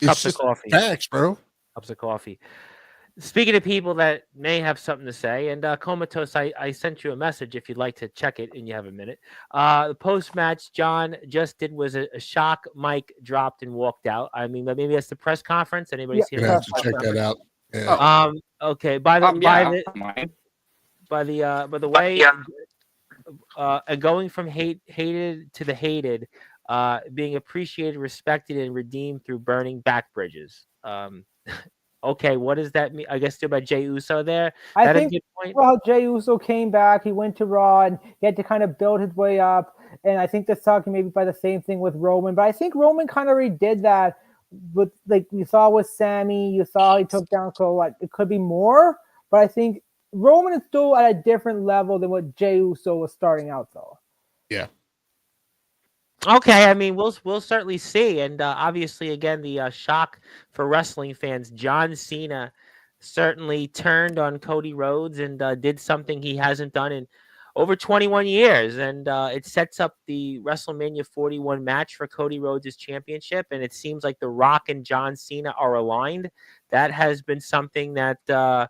[SPEAKER 1] coffee.
[SPEAKER 3] Facts, bro.
[SPEAKER 1] Cups of coffee. Speaking of people that may have something to say, and Comatose, I sent you a message if you'd like to check it and you have a minute. The post-match John just did was a shock. Mike dropped and walked out. I mean, maybe that's the press conference. Anybody see it?
[SPEAKER 3] Gonna have to check that out. Yeah.
[SPEAKER 1] Okay. By the way, going from hated to the hated, being appreciated, respected, and redeemed through burning back bridges. Okay, what does that mean? I guess to about Jey Uso there.
[SPEAKER 2] I think, well, Jey Uso came back. He went to Raw and he had to kind of build his way up. And I think that's talking maybe by the same thing with Roman. But I think Roman kind of already did that. But like you saw with Sammy, you saw he took down. So like it could be more. But I think Roman is still at a different level than what Jey Uso was starting out though.
[SPEAKER 3] Yeah.
[SPEAKER 1] Okay, I mean, we'll certainly see, and obviously, again, the shock for wrestling fans. John Cena certainly turned on Cody Rhodes and did something he hasn't done in over 21 years, and it sets up the WrestleMania 41 match for Cody Rhodes' championship, and it seems like The Rock and John Cena are aligned. That has been something that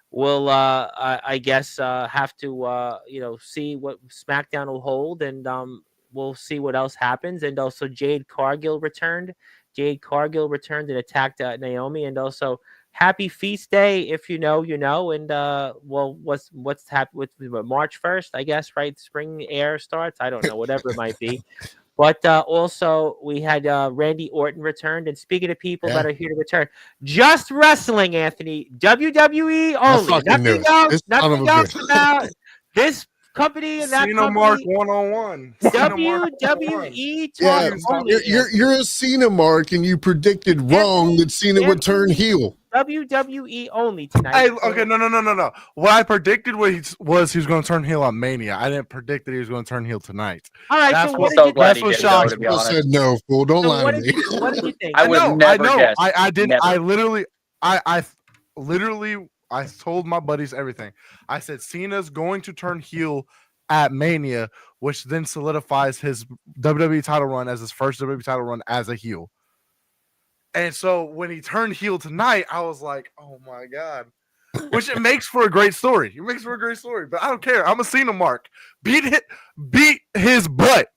[SPEAKER 1] we'll, I guess, have to, see what SmackDown will hold, and we'll see what else happens. And also Jade Cargill returned. And attacked Naomi. And also happy feast day. If you know, you know. And what's happened with March 1st, I guess, right? Spring air starts. I don't know, whatever it might be. But also we had Randy Orton returned. And speaking of people that are here to return, Just Wrestling, Anthony, WWE only. Nothing else about this company and that
[SPEAKER 6] Cena
[SPEAKER 1] company.
[SPEAKER 6] Mark 101.
[SPEAKER 1] WWE
[SPEAKER 3] Yeah,
[SPEAKER 1] only.
[SPEAKER 3] you're a Cena Mark, and you predicted wrong that Cena would turn heel.
[SPEAKER 1] WWE only tonight.
[SPEAKER 6] Hey, okay, no. What I predicted was he was going to turn heel on Mania. I didn't predict that he was going to turn heel tonight.
[SPEAKER 1] All right,
[SPEAKER 6] that's
[SPEAKER 1] so
[SPEAKER 6] what
[SPEAKER 5] shocked.
[SPEAKER 6] shocked
[SPEAKER 5] To be
[SPEAKER 3] I
[SPEAKER 5] honest,
[SPEAKER 3] said no, fool. Don't
[SPEAKER 1] so
[SPEAKER 3] lie
[SPEAKER 1] what
[SPEAKER 3] to
[SPEAKER 1] did
[SPEAKER 3] me.
[SPEAKER 1] what did you think?
[SPEAKER 5] I would never guess.
[SPEAKER 6] I didn't.
[SPEAKER 5] Never.
[SPEAKER 6] I told my buddies everything. I said Cena's going to turn heel at Mania, which then solidifies his WWE title run as his first WWE title run as a heel. And so when he turned heel tonight, I was like, oh my God. Which it makes for a great story. But I don't care. I'm a Cena Mark. Beat his butt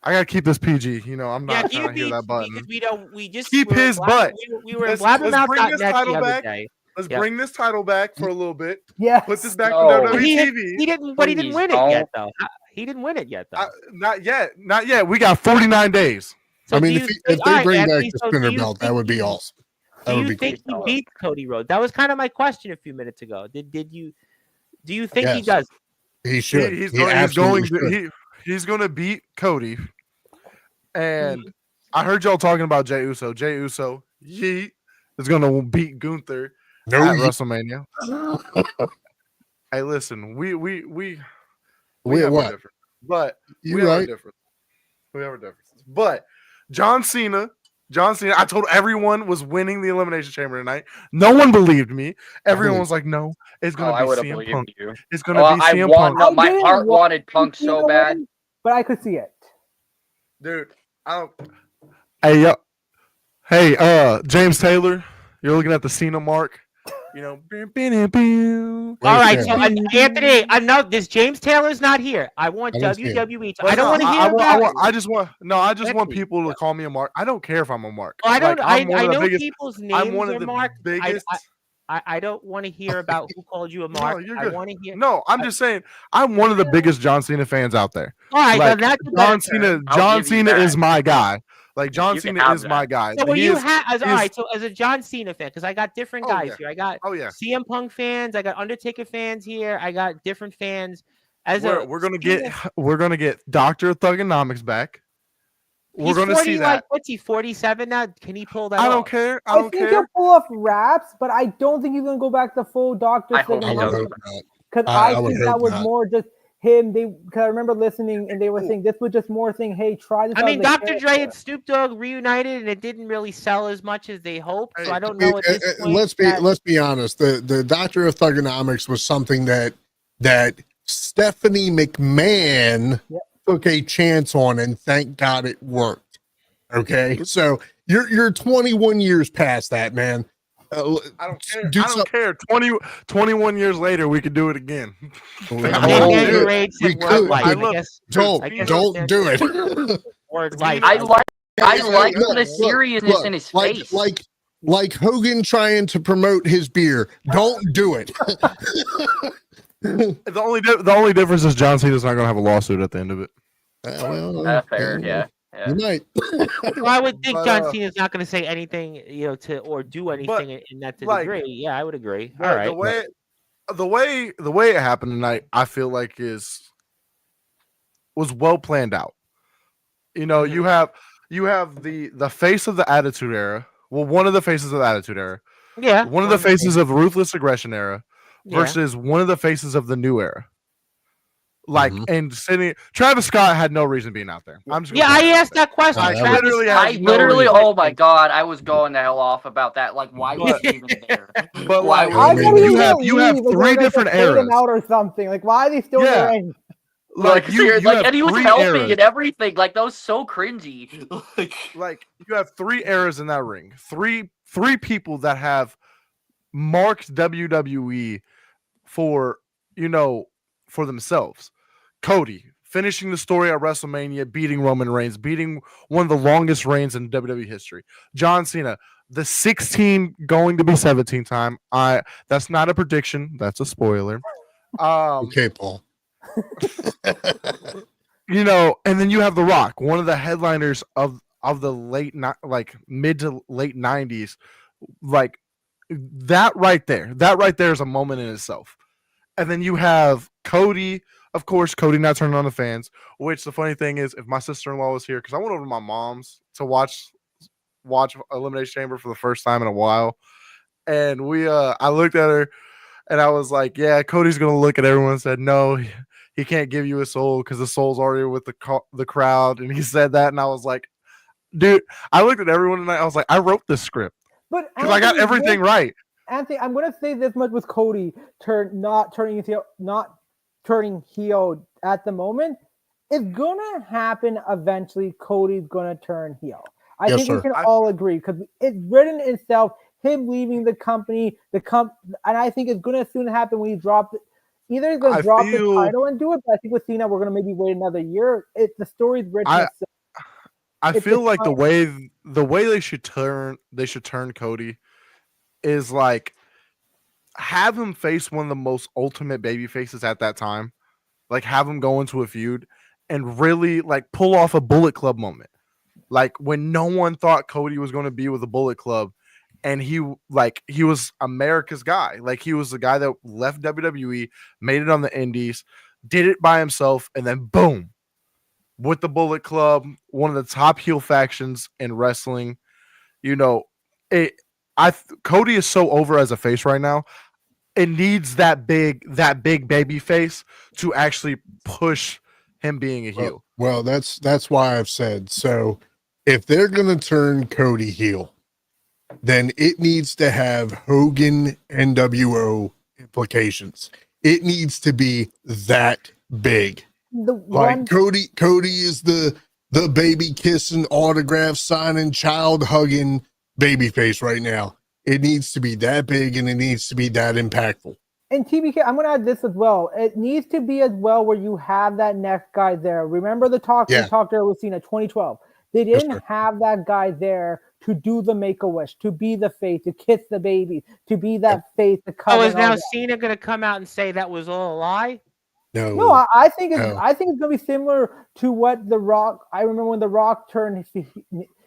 [SPEAKER 6] I gotta keep this PG. You know, I'm
[SPEAKER 1] Yeah,
[SPEAKER 6] not
[SPEAKER 1] keep
[SPEAKER 6] trying to hear that button.
[SPEAKER 1] because we don't. We just
[SPEAKER 6] Keep
[SPEAKER 1] we were
[SPEAKER 6] his
[SPEAKER 1] blab-
[SPEAKER 6] butt.
[SPEAKER 1] We were in
[SPEAKER 6] Let's bring this
[SPEAKER 1] blabbermouth.net the
[SPEAKER 6] title
[SPEAKER 1] other
[SPEAKER 6] back.
[SPEAKER 1] day.
[SPEAKER 6] Let's
[SPEAKER 1] Yep.
[SPEAKER 6] bring this title back for a little bit.
[SPEAKER 2] Yeah.
[SPEAKER 6] Put this back
[SPEAKER 5] No.
[SPEAKER 6] to
[SPEAKER 1] But
[SPEAKER 6] WWE
[SPEAKER 1] he
[SPEAKER 6] TV.
[SPEAKER 1] didn't. But he didn't
[SPEAKER 5] Please
[SPEAKER 1] win it yet,
[SPEAKER 5] don't.
[SPEAKER 1] though. He didn't win it yet, though.
[SPEAKER 6] Not yet. Not yet. We got 49 days.
[SPEAKER 1] So
[SPEAKER 3] I mean,
[SPEAKER 1] do
[SPEAKER 3] if,
[SPEAKER 1] you
[SPEAKER 3] if
[SPEAKER 1] all
[SPEAKER 3] they
[SPEAKER 1] right,
[SPEAKER 3] bring
[SPEAKER 1] Anthony,
[SPEAKER 3] back the
[SPEAKER 1] so do
[SPEAKER 3] spinner
[SPEAKER 1] you
[SPEAKER 3] belt, that
[SPEAKER 1] think
[SPEAKER 3] would be
[SPEAKER 1] he-
[SPEAKER 3] awesome. That
[SPEAKER 1] Do
[SPEAKER 3] would
[SPEAKER 1] you
[SPEAKER 3] be
[SPEAKER 1] think
[SPEAKER 3] cool.
[SPEAKER 1] he beats Cody Rhodes? That was kind of my question a few minutes ago. Did you? Do you think he
[SPEAKER 3] Yes.
[SPEAKER 1] does?
[SPEAKER 3] He should.
[SPEAKER 6] He's
[SPEAKER 3] He
[SPEAKER 6] going
[SPEAKER 3] absolutely
[SPEAKER 6] to
[SPEAKER 3] should.
[SPEAKER 6] he's going to beat Cody. And I heard y'all talking about Jey Uso. Jey Uso, yeet, is going to beat Gunther
[SPEAKER 3] No,
[SPEAKER 6] at
[SPEAKER 3] ye-
[SPEAKER 6] WrestleMania. Hey, listen, we
[SPEAKER 3] Wait,
[SPEAKER 6] have
[SPEAKER 3] what?
[SPEAKER 6] a difference, but
[SPEAKER 3] You
[SPEAKER 6] we have a
[SPEAKER 3] right?
[SPEAKER 6] difference. We have a difference. But John Cena, I told everyone was winning the Elimination Chamber tonight. No one believed me. Everyone was like, "No, it's
[SPEAKER 5] Oh,
[SPEAKER 6] going
[SPEAKER 5] I
[SPEAKER 6] to
[SPEAKER 5] would
[SPEAKER 6] be
[SPEAKER 5] have
[SPEAKER 6] CM
[SPEAKER 5] believed
[SPEAKER 6] Punk.
[SPEAKER 5] you.
[SPEAKER 6] It's going to
[SPEAKER 5] Oh,
[SPEAKER 6] be
[SPEAKER 5] I
[SPEAKER 6] CM
[SPEAKER 5] want.
[SPEAKER 6] Punk."
[SPEAKER 5] No, my
[SPEAKER 2] didn't
[SPEAKER 5] heart
[SPEAKER 2] want
[SPEAKER 5] wanted Punk
[SPEAKER 2] Cena
[SPEAKER 5] so
[SPEAKER 2] to
[SPEAKER 5] bad.
[SPEAKER 2] win, but I could see it.
[SPEAKER 6] Dude, I don't. Hey, yo. Hey, James Taylor, you're looking at the Cena mark. You know,
[SPEAKER 1] All right,
[SPEAKER 3] there.
[SPEAKER 1] so Anthony, enough. This James Taylor's not here. I want
[SPEAKER 3] I don't see it.
[SPEAKER 1] WWE. To,
[SPEAKER 6] But
[SPEAKER 1] I don't
[SPEAKER 6] no,
[SPEAKER 1] want to hear
[SPEAKER 6] I
[SPEAKER 1] about.
[SPEAKER 6] want, I just want
[SPEAKER 1] Anthony,
[SPEAKER 6] people to call me a mark. I don't care if I'm a mark.
[SPEAKER 1] I don't.
[SPEAKER 6] Like, I'm one
[SPEAKER 1] I
[SPEAKER 6] of the
[SPEAKER 1] know
[SPEAKER 6] biggest.
[SPEAKER 1] people's names
[SPEAKER 6] I'm one
[SPEAKER 1] are
[SPEAKER 6] of the
[SPEAKER 1] marked.
[SPEAKER 6] biggest.
[SPEAKER 1] I don't want to hear about who called you a
[SPEAKER 6] No,
[SPEAKER 1] mark.
[SPEAKER 6] you're
[SPEAKER 1] I
[SPEAKER 6] good.
[SPEAKER 1] want to hear.
[SPEAKER 6] No, I'm just saying I'm one of the biggest John Cena fans out there.
[SPEAKER 1] All right,
[SPEAKER 6] Like,
[SPEAKER 1] then that's a better
[SPEAKER 6] John Cena.
[SPEAKER 1] term.
[SPEAKER 5] I'll
[SPEAKER 6] John
[SPEAKER 5] give you
[SPEAKER 6] Cena
[SPEAKER 5] that.
[SPEAKER 6] is my guy. Like, John
[SPEAKER 5] You can
[SPEAKER 6] Cena
[SPEAKER 5] have
[SPEAKER 6] is my
[SPEAKER 5] that.
[SPEAKER 6] guy.
[SPEAKER 1] So, well,
[SPEAKER 6] He
[SPEAKER 1] you
[SPEAKER 6] is-
[SPEAKER 1] have all
[SPEAKER 6] he is-
[SPEAKER 1] right. So, as a John Cena fan, because I got different
[SPEAKER 6] Oh,
[SPEAKER 1] guys
[SPEAKER 6] yeah.
[SPEAKER 1] here. I got
[SPEAKER 6] Oh yeah.
[SPEAKER 1] CM Punk fans. I got Undertaker fans here. I got different fans.
[SPEAKER 6] We're gonna get Dr. Thugonomics back. We're
[SPEAKER 1] He's
[SPEAKER 6] gonna
[SPEAKER 1] 40,
[SPEAKER 6] see
[SPEAKER 1] like
[SPEAKER 6] that.
[SPEAKER 1] what's he? 47 now. Can he pull that
[SPEAKER 6] I
[SPEAKER 1] off?
[SPEAKER 6] don't care. I
[SPEAKER 2] I
[SPEAKER 6] don't
[SPEAKER 2] think
[SPEAKER 6] care.
[SPEAKER 2] he'll pull off raps, but I don't think he's gonna go back to full Doctor
[SPEAKER 5] I hope
[SPEAKER 3] I
[SPEAKER 5] he
[SPEAKER 3] would
[SPEAKER 5] doesn't.
[SPEAKER 3] hope not.
[SPEAKER 2] because
[SPEAKER 3] I
[SPEAKER 2] I
[SPEAKER 3] would
[SPEAKER 2] think that
[SPEAKER 3] hope
[SPEAKER 2] was
[SPEAKER 3] not.
[SPEAKER 2] more just him. Because I remember listening and they were saying this was just more saying, "Hey, try this."
[SPEAKER 1] I
[SPEAKER 2] out
[SPEAKER 1] mean,
[SPEAKER 2] as a
[SPEAKER 1] Dr. Dre
[SPEAKER 2] character."
[SPEAKER 1] and Snoop Dogg reunited, and it didn't really sell as much as they hoped. So
[SPEAKER 6] Hey,
[SPEAKER 1] I don't know at this point.
[SPEAKER 3] Let's be honest. The Doctor of Thugonomics was something that Stephanie McMahon
[SPEAKER 2] Yep.
[SPEAKER 3] took a chance on, and thank God it worked. Okay, so you're 21 years past that, man.
[SPEAKER 6] I don't care.
[SPEAKER 3] Do
[SPEAKER 6] I don't care. 21 years later, we could do it again.
[SPEAKER 3] something.
[SPEAKER 1] And
[SPEAKER 6] Oh,
[SPEAKER 1] then
[SPEAKER 6] dude.
[SPEAKER 1] Andrew Reid
[SPEAKER 3] We
[SPEAKER 1] said word
[SPEAKER 3] could.
[SPEAKER 1] life.
[SPEAKER 6] I
[SPEAKER 1] I
[SPEAKER 6] love-
[SPEAKER 1] guess
[SPEAKER 3] Don't
[SPEAKER 1] I guess
[SPEAKER 3] don't do it.
[SPEAKER 1] word life.
[SPEAKER 5] I like
[SPEAKER 3] Look,
[SPEAKER 5] the seriousness in his face.
[SPEAKER 3] Like Hogan trying to promote his beer. Don't do it.
[SPEAKER 6] The only difference is John Cena's not gonna have a lawsuit at the end of it.
[SPEAKER 5] Fair, yeah.
[SPEAKER 3] You might.
[SPEAKER 1] Well, I would think
[SPEAKER 6] But,
[SPEAKER 1] John Cena's not going to say anything, to or do anything in that degree. Yeah, I would agree. All right.
[SPEAKER 6] The way it happened tonight, I feel like was well planned out. You know, you have the face of the Attitude Era. Well, one of the faces of the Attitude Era.
[SPEAKER 1] Yeah.
[SPEAKER 6] One of the faces of Ruthless Aggression Era
[SPEAKER 1] Yeah.
[SPEAKER 6] versus one of the faces of the New Era. Like,
[SPEAKER 3] Mhm.
[SPEAKER 6] and sitting, Travis Scott had no reason being out there. I'm just
[SPEAKER 1] Yeah,
[SPEAKER 6] gonna
[SPEAKER 1] I
[SPEAKER 6] put it out
[SPEAKER 1] asked
[SPEAKER 6] there.
[SPEAKER 1] that question.
[SPEAKER 3] I
[SPEAKER 1] Travis
[SPEAKER 6] literally
[SPEAKER 1] Scott.
[SPEAKER 6] have no reason.
[SPEAKER 5] Oh my god, I was going the hell off about that. Like, why was he even there?
[SPEAKER 6] But
[SPEAKER 5] Why
[SPEAKER 6] like,
[SPEAKER 5] was
[SPEAKER 2] I
[SPEAKER 5] he
[SPEAKER 3] mean,
[SPEAKER 2] thought he was
[SPEAKER 6] you have
[SPEAKER 2] gonna
[SPEAKER 6] you have
[SPEAKER 2] leave, like,
[SPEAKER 6] three
[SPEAKER 2] they're gonna
[SPEAKER 6] different
[SPEAKER 2] fade him
[SPEAKER 6] eras.
[SPEAKER 2] out or something. Like, why are they still
[SPEAKER 6] Yeah.
[SPEAKER 2] there?
[SPEAKER 6] Like you have
[SPEAKER 5] and he was
[SPEAKER 6] three
[SPEAKER 5] helping
[SPEAKER 6] eras.
[SPEAKER 5] and everything. Like, that was so cringy.
[SPEAKER 6] Like you have three eras in that ring. Three people that have marked WWE for for themselves. Cody finishing the story at WrestleMania, beating Roman Reigns, beating one of the longest reigns in WWE history. John Cena, the 16 going to be 17 time. That's not a prediction. That's a spoiler.
[SPEAKER 3] Okay, Paul.
[SPEAKER 6] And then you have The Rock, one of the headliners of the mid to late 90s. Like that right there is a moment in itself. And then you have Cody, of course, Cody not turning on the fans, which the funny thing is, if my sister-in-law was here, because I went over to my mom's to watch Elimination Chamber for the first time in a while. And I looked at her and I was like, yeah, Cody's going to look at everyone and said, no, he can't give you a soul because the soul's already with the crowd. And he said that. And I was like, dude, I looked at everyone and I was like, I wrote this script
[SPEAKER 2] But
[SPEAKER 6] because I got everything right.
[SPEAKER 2] Anthony, I'm gonna say this much with Cody not turning heel at the moment. It's gonna happen eventually. Cody's gonna turn heel. I
[SPEAKER 3] Yes,
[SPEAKER 2] think we
[SPEAKER 3] sir.
[SPEAKER 2] can all agree because it's written itself. Him leaving the company, and I think it's gonna soon happen when he drops it. Either he's gonna drop the title and do it, but I think with Cena, we're gonna maybe wait another year. The story's written itself.
[SPEAKER 6] I feel like the way they should turn Cody is like have him face one of the most ultimate baby faces at that time. Like have him go into a feud and really like pull off a Bullet Club moment. Like when no one thought Cody was going to be with the Bullet Club, and he was America's guy. Like he was the guy that left WWE, made it on the Indies, did it by himself, and then boom, with the Bullet Club, one of the top heel factions in wrestling. You know, Cody is so over as a face right now. It needs that big baby face to actually push him being a heel.
[SPEAKER 3] Well, that's why I've said so. If they're gonna turn Cody heel, then it needs to have Hogan NWO implications. It needs to be that big. Cody is the baby kissing, autograph signing, child hugging baby face right now. It needs to be that big and it needs to be that impactful.
[SPEAKER 2] And TBK, I'm going to add this as well. It needs to be as well where you have that next guy there. Remember the talk we talked there with Cena 2012. They didn't have that guy there to do the Make-A-Wish, to be the face, to kiss the baby, to be that face.
[SPEAKER 1] Oh, is now Cena going to come out and say that was all a lie?
[SPEAKER 2] No, I think it's going to be similar to what The Rock. I remember when The Rock turned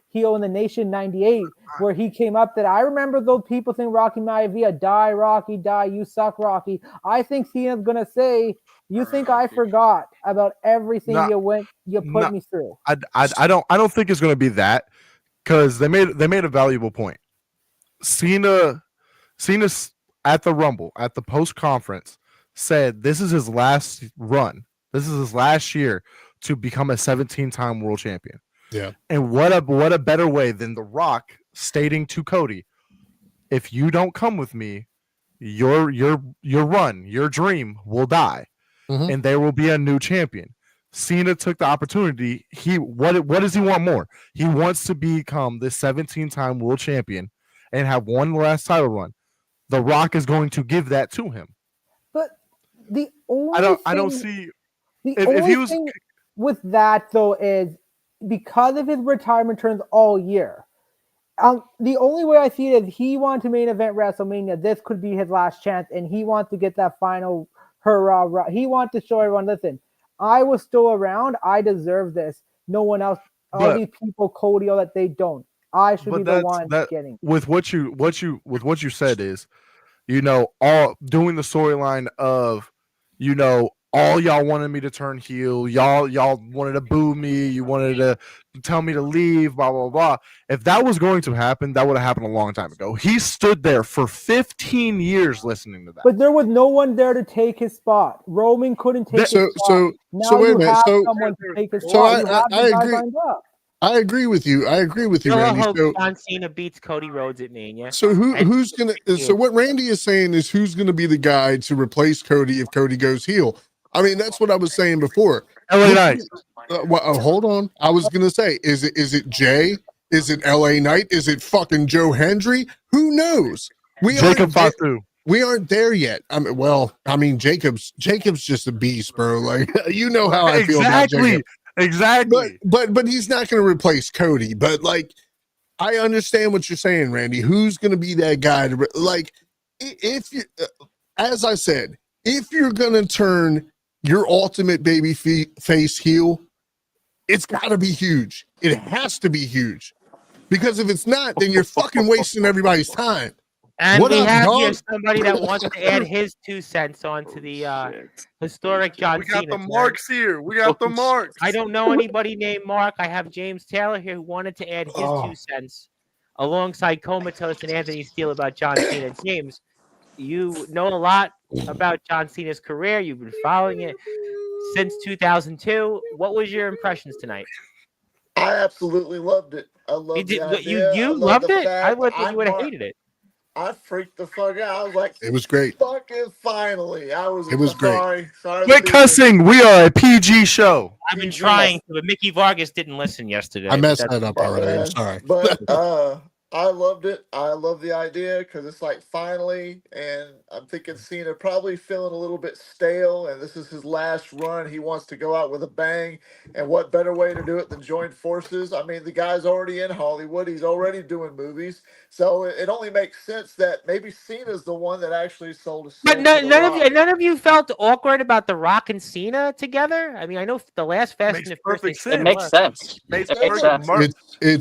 [SPEAKER 2] heel in the Nation '98, where he came up. That I remember those people saying Rocky Maivia, die Rocky, die, you suck Rocky. I think Cena's going to say, you think I forgot about everything you put me through.
[SPEAKER 6] I don't think it's going to be that, because they made a valuable point. Cena's at the Rumble, at the post conference, said this is his last run. This is his last year to become a 17-time world champion.
[SPEAKER 3] Yeah.
[SPEAKER 6] And what a better way than The Rock stating to Cody, if you don't come with me, your run, your dream will die. Mm-hmm. And there will be a new champion. Cena took the opportunity. What does he want more? He wants to become the 17-time world champion and have one last title run. The Rock is going to give that to him.
[SPEAKER 2] But the only
[SPEAKER 6] I don't see
[SPEAKER 2] if he was thing with that though is because of his retirement turns all year. The only way I see it is he wants to main event WrestleMania. This could be his last chance, and he wants to get that final hurrah. He wants to show everyone, listen, I was still around. I deserve this. No one else. All these people, Cody, all that they don't. I should be the one getting.
[SPEAKER 6] With what you said is, all doing the storyline of, all y'all wanted me to turn heel. Y'all wanted to boo me. You wanted to tell me to leave, blah, blah, blah. If that was going to happen, that would have happened a long time ago. He stood there for 15 years listening to that.
[SPEAKER 2] But there was no one there to take his spot. Roman couldn't take his spot. Now
[SPEAKER 3] wait a minute.
[SPEAKER 2] Someone to take his spot.
[SPEAKER 3] I agree. I agree with you, Randy.
[SPEAKER 1] So John Cena beats Cody Rhodes at Mania.
[SPEAKER 3] So who's gonna? So what Randy is saying is who's gonna be the guy to replace Cody if Cody goes heel? I mean, that's what I was saying before.
[SPEAKER 6] LA Knight.
[SPEAKER 3] Hold on. I was gonna say, is it Jay? Is it LA Knight? Is it fucking Joe Hendry? Who knows?
[SPEAKER 6] Jacob Fatu.
[SPEAKER 3] We aren't there yet. Jacob's just a beast, bro. Like how I feel about Jacob.
[SPEAKER 6] Exactly.
[SPEAKER 3] But he's not going to replace Cody. But like, I understand what you're saying, Randy. Who's going to be that guy to if you, as I said, if you're going to turn your ultimate baby face heel, it's got to be huge. It has to be huge, because if it's not, then you're fucking wasting everybody's time.
[SPEAKER 1] And we have here somebody that wants to add his 2 cents onto the historic John Cena.
[SPEAKER 6] We got the Marks here. We got the Marks.
[SPEAKER 1] I don't know anybody named Mark. I have James Taylor here who wanted to add his 2 cents alongside Comatose and Anthony Steele about John Cena. James, you know a lot about John Cena's career. You've been following it since 2002. What was your impressions tonight?
[SPEAKER 7] I absolutely loved it. I loved it.
[SPEAKER 1] You loved it? I would think you would have hated it.
[SPEAKER 7] I freaked the fuck out. I was like,
[SPEAKER 3] it was great.
[SPEAKER 7] Fucking finally.
[SPEAKER 3] It was great.
[SPEAKER 7] Sorry.
[SPEAKER 6] Quit cussing. We are a PG show.
[SPEAKER 1] I've been trying to, but Mickey Vargas didn't listen yesterday.
[SPEAKER 3] I messed that up already. I'm sorry.
[SPEAKER 7] But I loved it. I love the idea because it's like finally, and I'm thinking Cena probably feeling a little bit stale, and this is his last run. He wants to go out with a bang, and what better way to do it than join forces? I mean, the guy's already in Hollywood. He's already doing movies, so it only makes sense that maybe Cena's the one that actually sold his soul
[SPEAKER 1] But
[SPEAKER 7] to The Rock.
[SPEAKER 1] none of you felt awkward about The Rock and Cena together. I mean, I know the last Fast
[SPEAKER 6] Makes
[SPEAKER 1] and the Furious.
[SPEAKER 6] perfect
[SPEAKER 1] they
[SPEAKER 5] It
[SPEAKER 6] sense.
[SPEAKER 5] makes sense.
[SPEAKER 6] Makes
[SPEAKER 5] It makes
[SPEAKER 7] perfect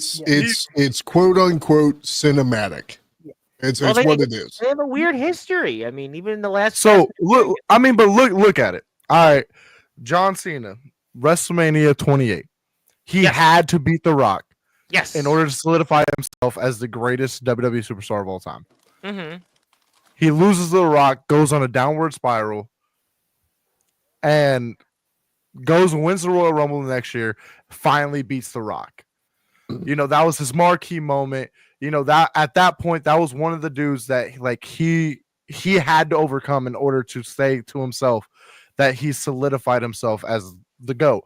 [SPEAKER 5] sense.
[SPEAKER 3] It's quote unquote cinematic. It's
[SPEAKER 1] Well,
[SPEAKER 3] what it is.
[SPEAKER 1] They have a weird history. I mean, even in the last.
[SPEAKER 6] So
[SPEAKER 1] Fast and
[SPEAKER 6] look,
[SPEAKER 1] Furious-
[SPEAKER 6] I mean, but look at it. All right, John Cena, WrestleMania 28. He
[SPEAKER 1] Yes.
[SPEAKER 6] had to beat The Rock
[SPEAKER 1] yes,
[SPEAKER 6] in order to solidify himself as the greatest WWE superstar of all time.
[SPEAKER 1] Mm-hmm.
[SPEAKER 6] He loses to The Rock, goes on a downward spiral, and goes and wins the Royal Rumble the next year. Finally beats The Rock. You know, that was his marquee moment. You know, that at that point, that was one of the dudes that like he had to overcome in order to say to himself that he solidified himself as the GOAT.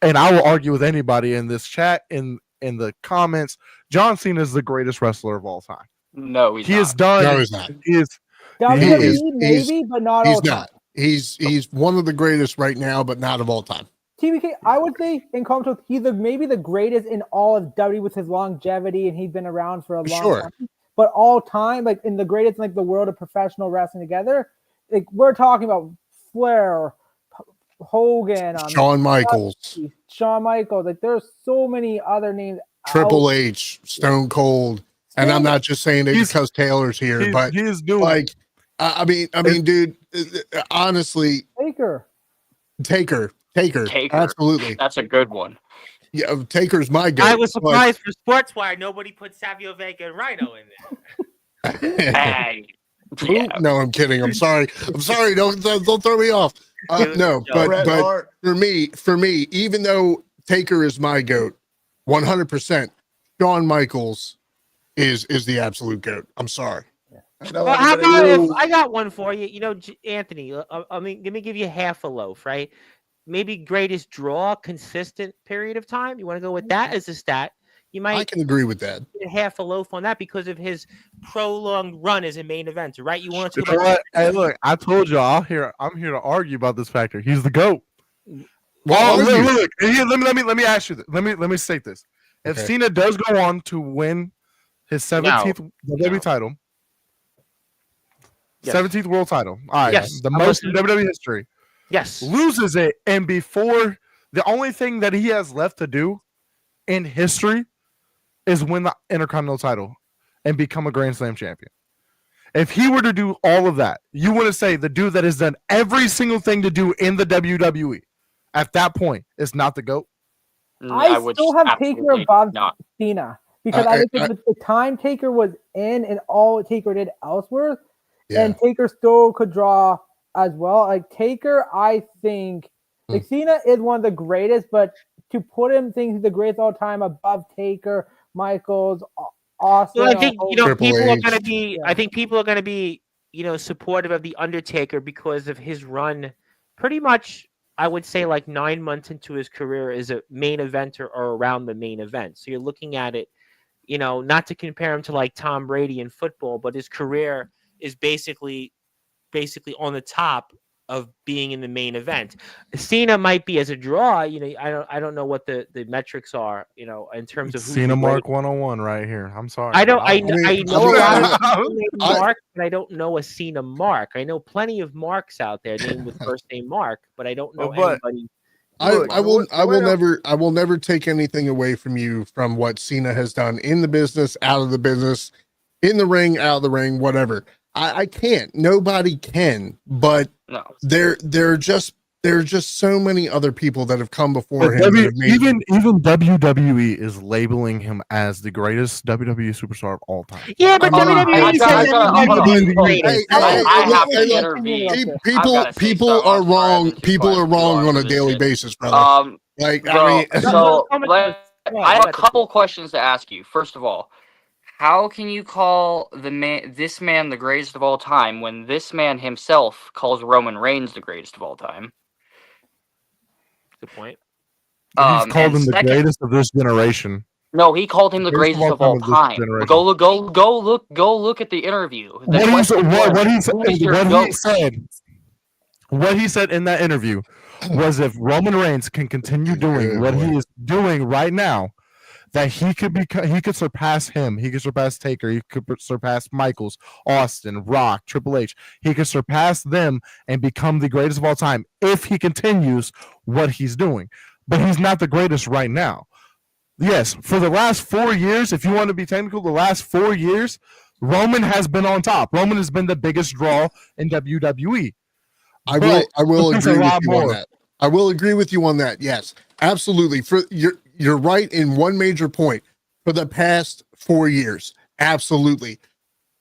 [SPEAKER 6] And I will argue with anybody in this chat, in the comments, John Cena is the greatest wrestler of all time.
[SPEAKER 5] No, he's
[SPEAKER 6] He
[SPEAKER 5] not.
[SPEAKER 6] is done.
[SPEAKER 3] No, he's not.
[SPEAKER 6] He is
[SPEAKER 2] WWE
[SPEAKER 3] is-
[SPEAKER 2] maybe, but not all
[SPEAKER 3] He's
[SPEAKER 2] time.
[SPEAKER 3] not. He's one of the greatest right now, but not of all time.
[SPEAKER 2] TBK, I would say in contrast, he's maybe the greatest in all of WWE with his longevity, and he's been around for a long
[SPEAKER 3] Sure.
[SPEAKER 2] time. But all time, like in the greatest, like the world of professional wrestling together, like we're talking about Flair, Hogan,
[SPEAKER 3] Shawn Michaels,
[SPEAKER 2] Shawn Michaels. Like there's so many other names.
[SPEAKER 3] Triple H, Stone Cold, and I'm not just saying it
[SPEAKER 6] He's-
[SPEAKER 3] because Taylor's here, but
[SPEAKER 6] he is doing
[SPEAKER 3] like, I mean, dude, honestly,
[SPEAKER 2] Taker.
[SPEAKER 3] Taker,
[SPEAKER 5] Taker.
[SPEAKER 3] absolutely,
[SPEAKER 5] That's a good one.
[SPEAKER 3] yeah, Taker's my guy.
[SPEAKER 1] I was surprised for Sportswire nobody put Savio Vega and Rhino in there.
[SPEAKER 5] Hey. Yeah.
[SPEAKER 3] No, I'm kidding. I'm sorry. Don't throw me off. No,
[SPEAKER 7] Bret
[SPEAKER 3] but
[SPEAKER 7] Hart.
[SPEAKER 3] for me, even though Taker is my GOAT, 100%, Shawn Michaels is the absolute GOAT. I'm sorry.
[SPEAKER 7] I know
[SPEAKER 1] Well, how
[SPEAKER 7] everybody
[SPEAKER 1] about if
[SPEAKER 7] knows.
[SPEAKER 1] I got one for you? You know, Anthony. I mean, let me give you half a loaf, right? Maybe greatest draw, consistent period of time. You want to go with that as a stat? You
[SPEAKER 3] I
[SPEAKER 1] might
[SPEAKER 3] can agree with that.
[SPEAKER 1] get half a loaf on that because of his prolonged run as a main event, right? You want to
[SPEAKER 6] You know what? Hey, look, I told you I'm here to argue about this factor. He's the GOAT.
[SPEAKER 3] Well,
[SPEAKER 6] Look, here, let me ask you this. Let me state this. If
[SPEAKER 3] Okay.
[SPEAKER 6] Cena does go on to win his 17th WWE
[SPEAKER 1] No.
[SPEAKER 6] title,
[SPEAKER 1] Yes.
[SPEAKER 6] 17th world title, all right,
[SPEAKER 1] Yes,
[SPEAKER 6] the
[SPEAKER 1] I'm
[SPEAKER 6] most in
[SPEAKER 1] listening.
[SPEAKER 6] WWE history,
[SPEAKER 1] Yes.
[SPEAKER 6] loses it, and before the only thing that he has left to do in history is win the Intercontinental title and become a Grand Slam champion. If he were to do all of that, you want to say the dude that has done every single thing to do in the WWE at that point is not the GOAT?
[SPEAKER 2] I
[SPEAKER 5] would
[SPEAKER 2] still have Taker
[SPEAKER 5] absolutely
[SPEAKER 2] above
[SPEAKER 5] not.
[SPEAKER 2] Cena because I think the time Taker was in and all Taker did elsewhere, and Taker still could draw as well. Like Taker, I think like Cena is one of the greatest, but to put him things the greatest all time above Taker, Michaels, Austin.
[SPEAKER 1] Well, I think
[SPEAKER 3] Triple
[SPEAKER 1] people are
[SPEAKER 3] H.
[SPEAKER 1] going to be. I think people are going to be supportive of the Undertaker because of his run. Pretty much, I would say like 9 months into his career as a main eventer or around the main event. So you're looking at it, not to compare him to like Tom Brady in football, but his career is basically on the top of being in the main event. Cena might be as a draw, I don't know what the metrics are, in terms of who's
[SPEAKER 6] Cena
[SPEAKER 1] the
[SPEAKER 6] Mark 101 right here. I'm sorry.
[SPEAKER 1] I know a lot of people named
[SPEAKER 3] I-
[SPEAKER 1] Mark, but I don't know a Cena Mark. I know plenty of Marks out there named with first name Mark, but I don't know
[SPEAKER 6] But-
[SPEAKER 1] anybody.
[SPEAKER 3] I will never take anything away from you from what Cena has done in the business, out of the business, in the ring, out of the ring, whatever. I can't. Nobody can. But
[SPEAKER 5] No.
[SPEAKER 3] there are just so many other people that have come before
[SPEAKER 6] But
[SPEAKER 3] him. that have made-
[SPEAKER 6] even WWE is labeling him as the greatest WWE superstar of all time.
[SPEAKER 1] Yeah, but
[SPEAKER 3] I mean,
[SPEAKER 1] WWE
[SPEAKER 5] I
[SPEAKER 1] says
[SPEAKER 5] got-
[SPEAKER 1] everybody's
[SPEAKER 5] I-
[SPEAKER 1] great.
[SPEAKER 3] Hey,
[SPEAKER 5] I have
[SPEAKER 3] hey,
[SPEAKER 5] to
[SPEAKER 3] look,
[SPEAKER 5] intervene.
[SPEAKER 3] People
[SPEAKER 5] I've gotta say
[SPEAKER 3] people
[SPEAKER 5] something.
[SPEAKER 3] are
[SPEAKER 5] I'm sorry, I've
[SPEAKER 3] wrong.
[SPEAKER 5] been too
[SPEAKER 3] People
[SPEAKER 5] quiet
[SPEAKER 3] are
[SPEAKER 5] too
[SPEAKER 3] wrong
[SPEAKER 5] long
[SPEAKER 3] on
[SPEAKER 5] for
[SPEAKER 3] a
[SPEAKER 5] this
[SPEAKER 3] daily
[SPEAKER 5] shit.
[SPEAKER 3] basis, brother. Like,
[SPEAKER 5] Bro,
[SPEAKER 3] I mean,
[SPEAKER 5] so
[SPEAKER 1] so much-
[SPEAKER 5] I have a couple questions to ask you. First of all, how can you call this man the greatest of all time when this man himself calls Roman Reigns the greatest of all time?
[SPEAKER 1] Good point.
[SPEAKER 6] He's called
[SPEAKER 5] and
[SPEAKER 6] him the
[SPEAKER 5] second-
[SPEAKER 6] greatest of this generation.
[SPEAKER 5] No, he called him the greatest of all
[SPEAKER 6] in this
[SPEAKER 5] time.
[SPEAKER 6] generation.
[SPEAKER 5] Go look at the interview. The
[SPEAKER 6] What
[SPEAKER 5] question was, who is your GOAT?
[SPEAKER 6] What he said in that interview was if Roman Reigns can continue doing what he is doing right now, that he could surpass him. He could surpass Taker. He could surpass Michaels, Austin, Rock, Triple H. He could surpass them and become the greatest of all time if he continues what he's doing. But he's not the greatest right now. Yes, for the last 4 years, if you want to be technical, the last 4 years, Roman has been on top. Roman has been the biggest draw in WWE.
[SPEAKER 3] I will agree with you on that. I will agree with you on that. Yes, absolutely. You're right in one major point. For the past 4 years, absolutely.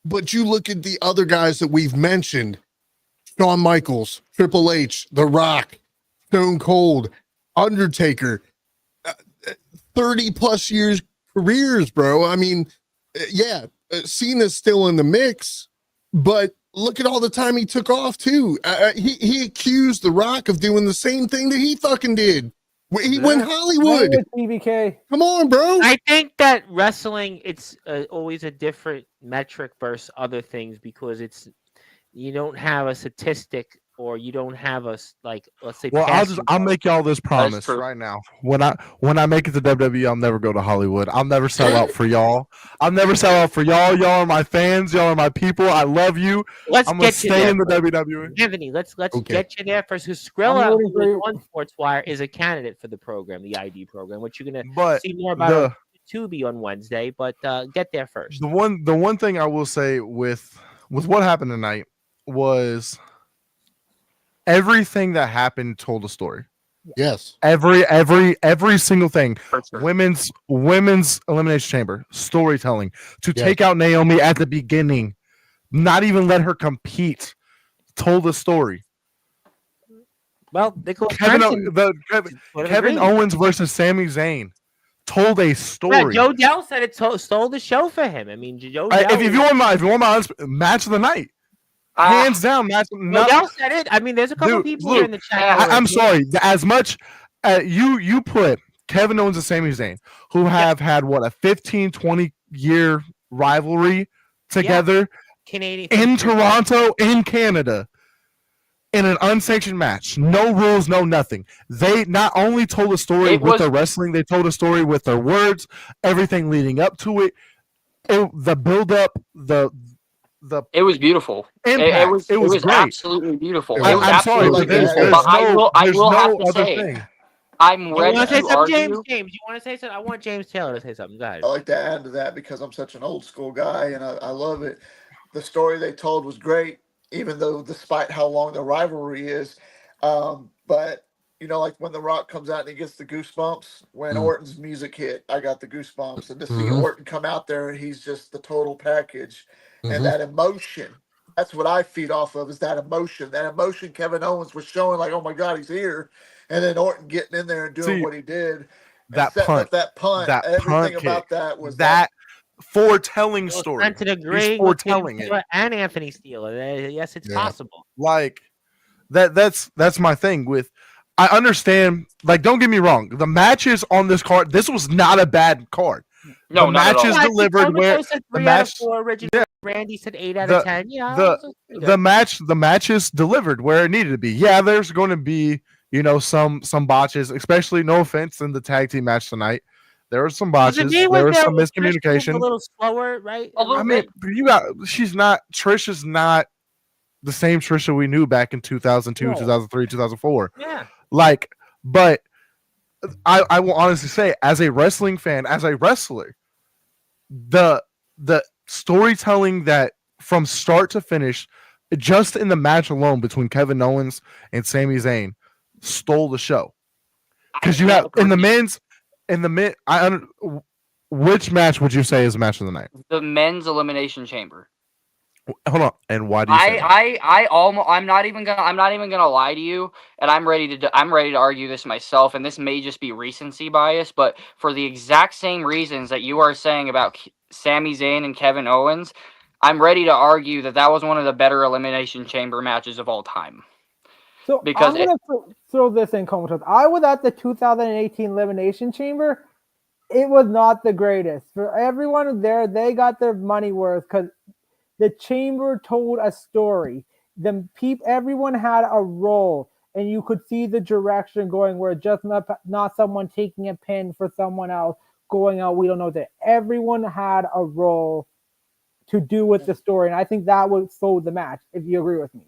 [SPEAKER 3] But you look at the other guys that we've mentioned: Shawn Michaels, Triple H, The Rock, Stone Cold, Undertaker. 30 plus years careers, bro. I mean, yeah, Cena's still in the mix, but look at all the time he took off too. He accused The Rock of doing the same thing that he fucking did. He went Hollywood.
[SPEAKER 2] TBK.
[SPEAKER 3] Come on, bro.
[SPEAKER 1] I think that wrestling, it's always a different metric versus other things because you don't have a statistic or you don't have a let's say.
[SPEAKER 6] Well, I'll make y'all this promise right now. When I make it to WWE, I'll never go to Hollywood. I'll never sell out for y'all. I'll never sell out for y'all. Y'all are my fans. Y'all are my people. I love you. I'm gonna stay in the WWE.
[SPEAKER 1] Anthony, let's get you there first. Because Skrilla, who on Sportswire, is a candidate for the program, the ID program, which you're gonna see more about on Tubi on Wednesday. But get there first.
[SPEAKER 6] The one thing I will say with what happened tonight was everything that happened told a story.
[SPEAKER 3] Yes.
[SPEAKER 6] Every single thing. Sure. Women's Elimination Chamber, storytelling. To take out Naomi at the beginning, not even let her compete, told a story.
[SPEAKER 1] Well,
[SPEAKER 6] Kevin Owens versus Sami Zayn told a story.
[SPEAKER 1] Yeah, Joe Dell said it stole the show for him. I mean, Joe Dell.
[SPEAKER 6] If you want my match of the night. Hands down, match.
[SPEAKER 1] Y'all said it. I mean, there's a couple people here in the chat.
[SPEAKER 6] I'm sorry. As much you put Kevin Owens and Sami Zayn, who have had a 15, 20 year rivalry together in Toronto, in Canada, in an unsanctioned match. No rules, no nothing. They not only told a story with their wrestling, they told a story with their words, everything leading up to it. The build up, it
[SPEAKER 5] was beautiful. It was absolutely beautiful.
[SPEAKER 6] I'm sorry, but
[SPEAKER 5] I will have to say, I'm ready to argue.
[SPEAKER 1] James, you want to say something? I want James Taylor to say something. Go ahead.
[SPEAKER 7] I like to add to that because I'm such an old school guy and I love it. The story they told was great, even though despite how long the rivalry is. But like when The Rock comes out and he gets the goosebumps, when Orton's music hit, I got the goosebumps. And to see Orton come out there and he's just the total package. And that emotion, that's what I feed off of, is that emotion. That emotion Kevin Owens was showing, like, oh my God, he's here. And then Orton getting in there and doing what he did.
[SPEAKER 6] That punt.
[SPEAKER 7] Everything about that was
[SPEAKER 6] that foretelling story.
[SPEAKER 1] To agree
[SPEAKER 6] foretelling it.
[SPEAKER 1] And Anthony Steele. Yes, it's possible.
[SPEAKER 6] Like, that's my thing with, I understand, like, don't get me wrong. The matches on this card, this was not a bad card.
[SPEAKER 5] No,
[SPEAKER 6] the matches delivered where
[SPEAKER 1] the match. Randy said 8 out of 10. Yeah,
[SPEAKER 6] the matches delivered where it needed to be. Yeah, there's going to be some botches, especially, no offense, in the tag team match tonight. There were some botches. There was some miscommunication.
[SPEAKER 1] A little slower, right?
[SPEAKER 6] Trish is not the same Trisha we knew back in 2002, 2003, 2004.
[SPEAKER 1] Yeah.
[SPEAKER 6] But I will honestly say, as a wrestling fan, as a wrestler, the storytelling that from start to finish, just in the match alone between Kevin Owens and Sami Zayn, stole the show. Because you have which match would you say is the match of the night?
[SPEAKER 5] The men's Elimination Chamber.
[SPEAKER 6] Hold on, and why do you say that?
[SPEAKER 5] I'm not even gonna lie to you, and I'm ready to argue this myself, and this may just be recency bias, but for the exact same reasons that you are saying about Sami Zayn and Kevin Owens, I'm ready to argue that was one of the better Elimination Chamber matches of all time.
[SPEAKER 2] So because I'm gonna throw this in, commentators. I was at the 2018 Elimination Chamber. it was not the greatest. For everyone there, they got their money worth because the chamber told a story. Everyone had a role, and you could see the direction going where just not someone taking a pin for someone else going out. We don't know that everyone had a role to do with the story, and I think that would sold the match. If you agree with me.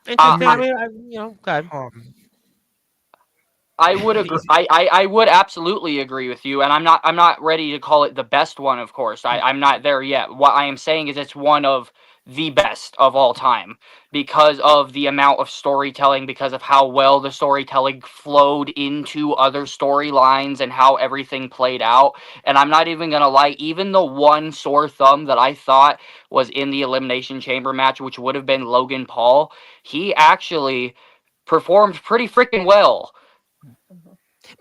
[SPEAKER 1] Interesting. I mean, go ahead.
[SPEAKER 5] I would agree. I would absolutely agree with you, and I'm not ready to call it the best one. Of course, I'm not there yet. What I am saying is it's one of the best of all time because of the amount of storytelling, because of how well the storytelling flowed into other storylines and how everything played out. And I'm not even gonna lie, even the one sore thumb that I thought was in the Elimination Chamber match, which would have been Logan Paul, he actually performed pretty freaking well.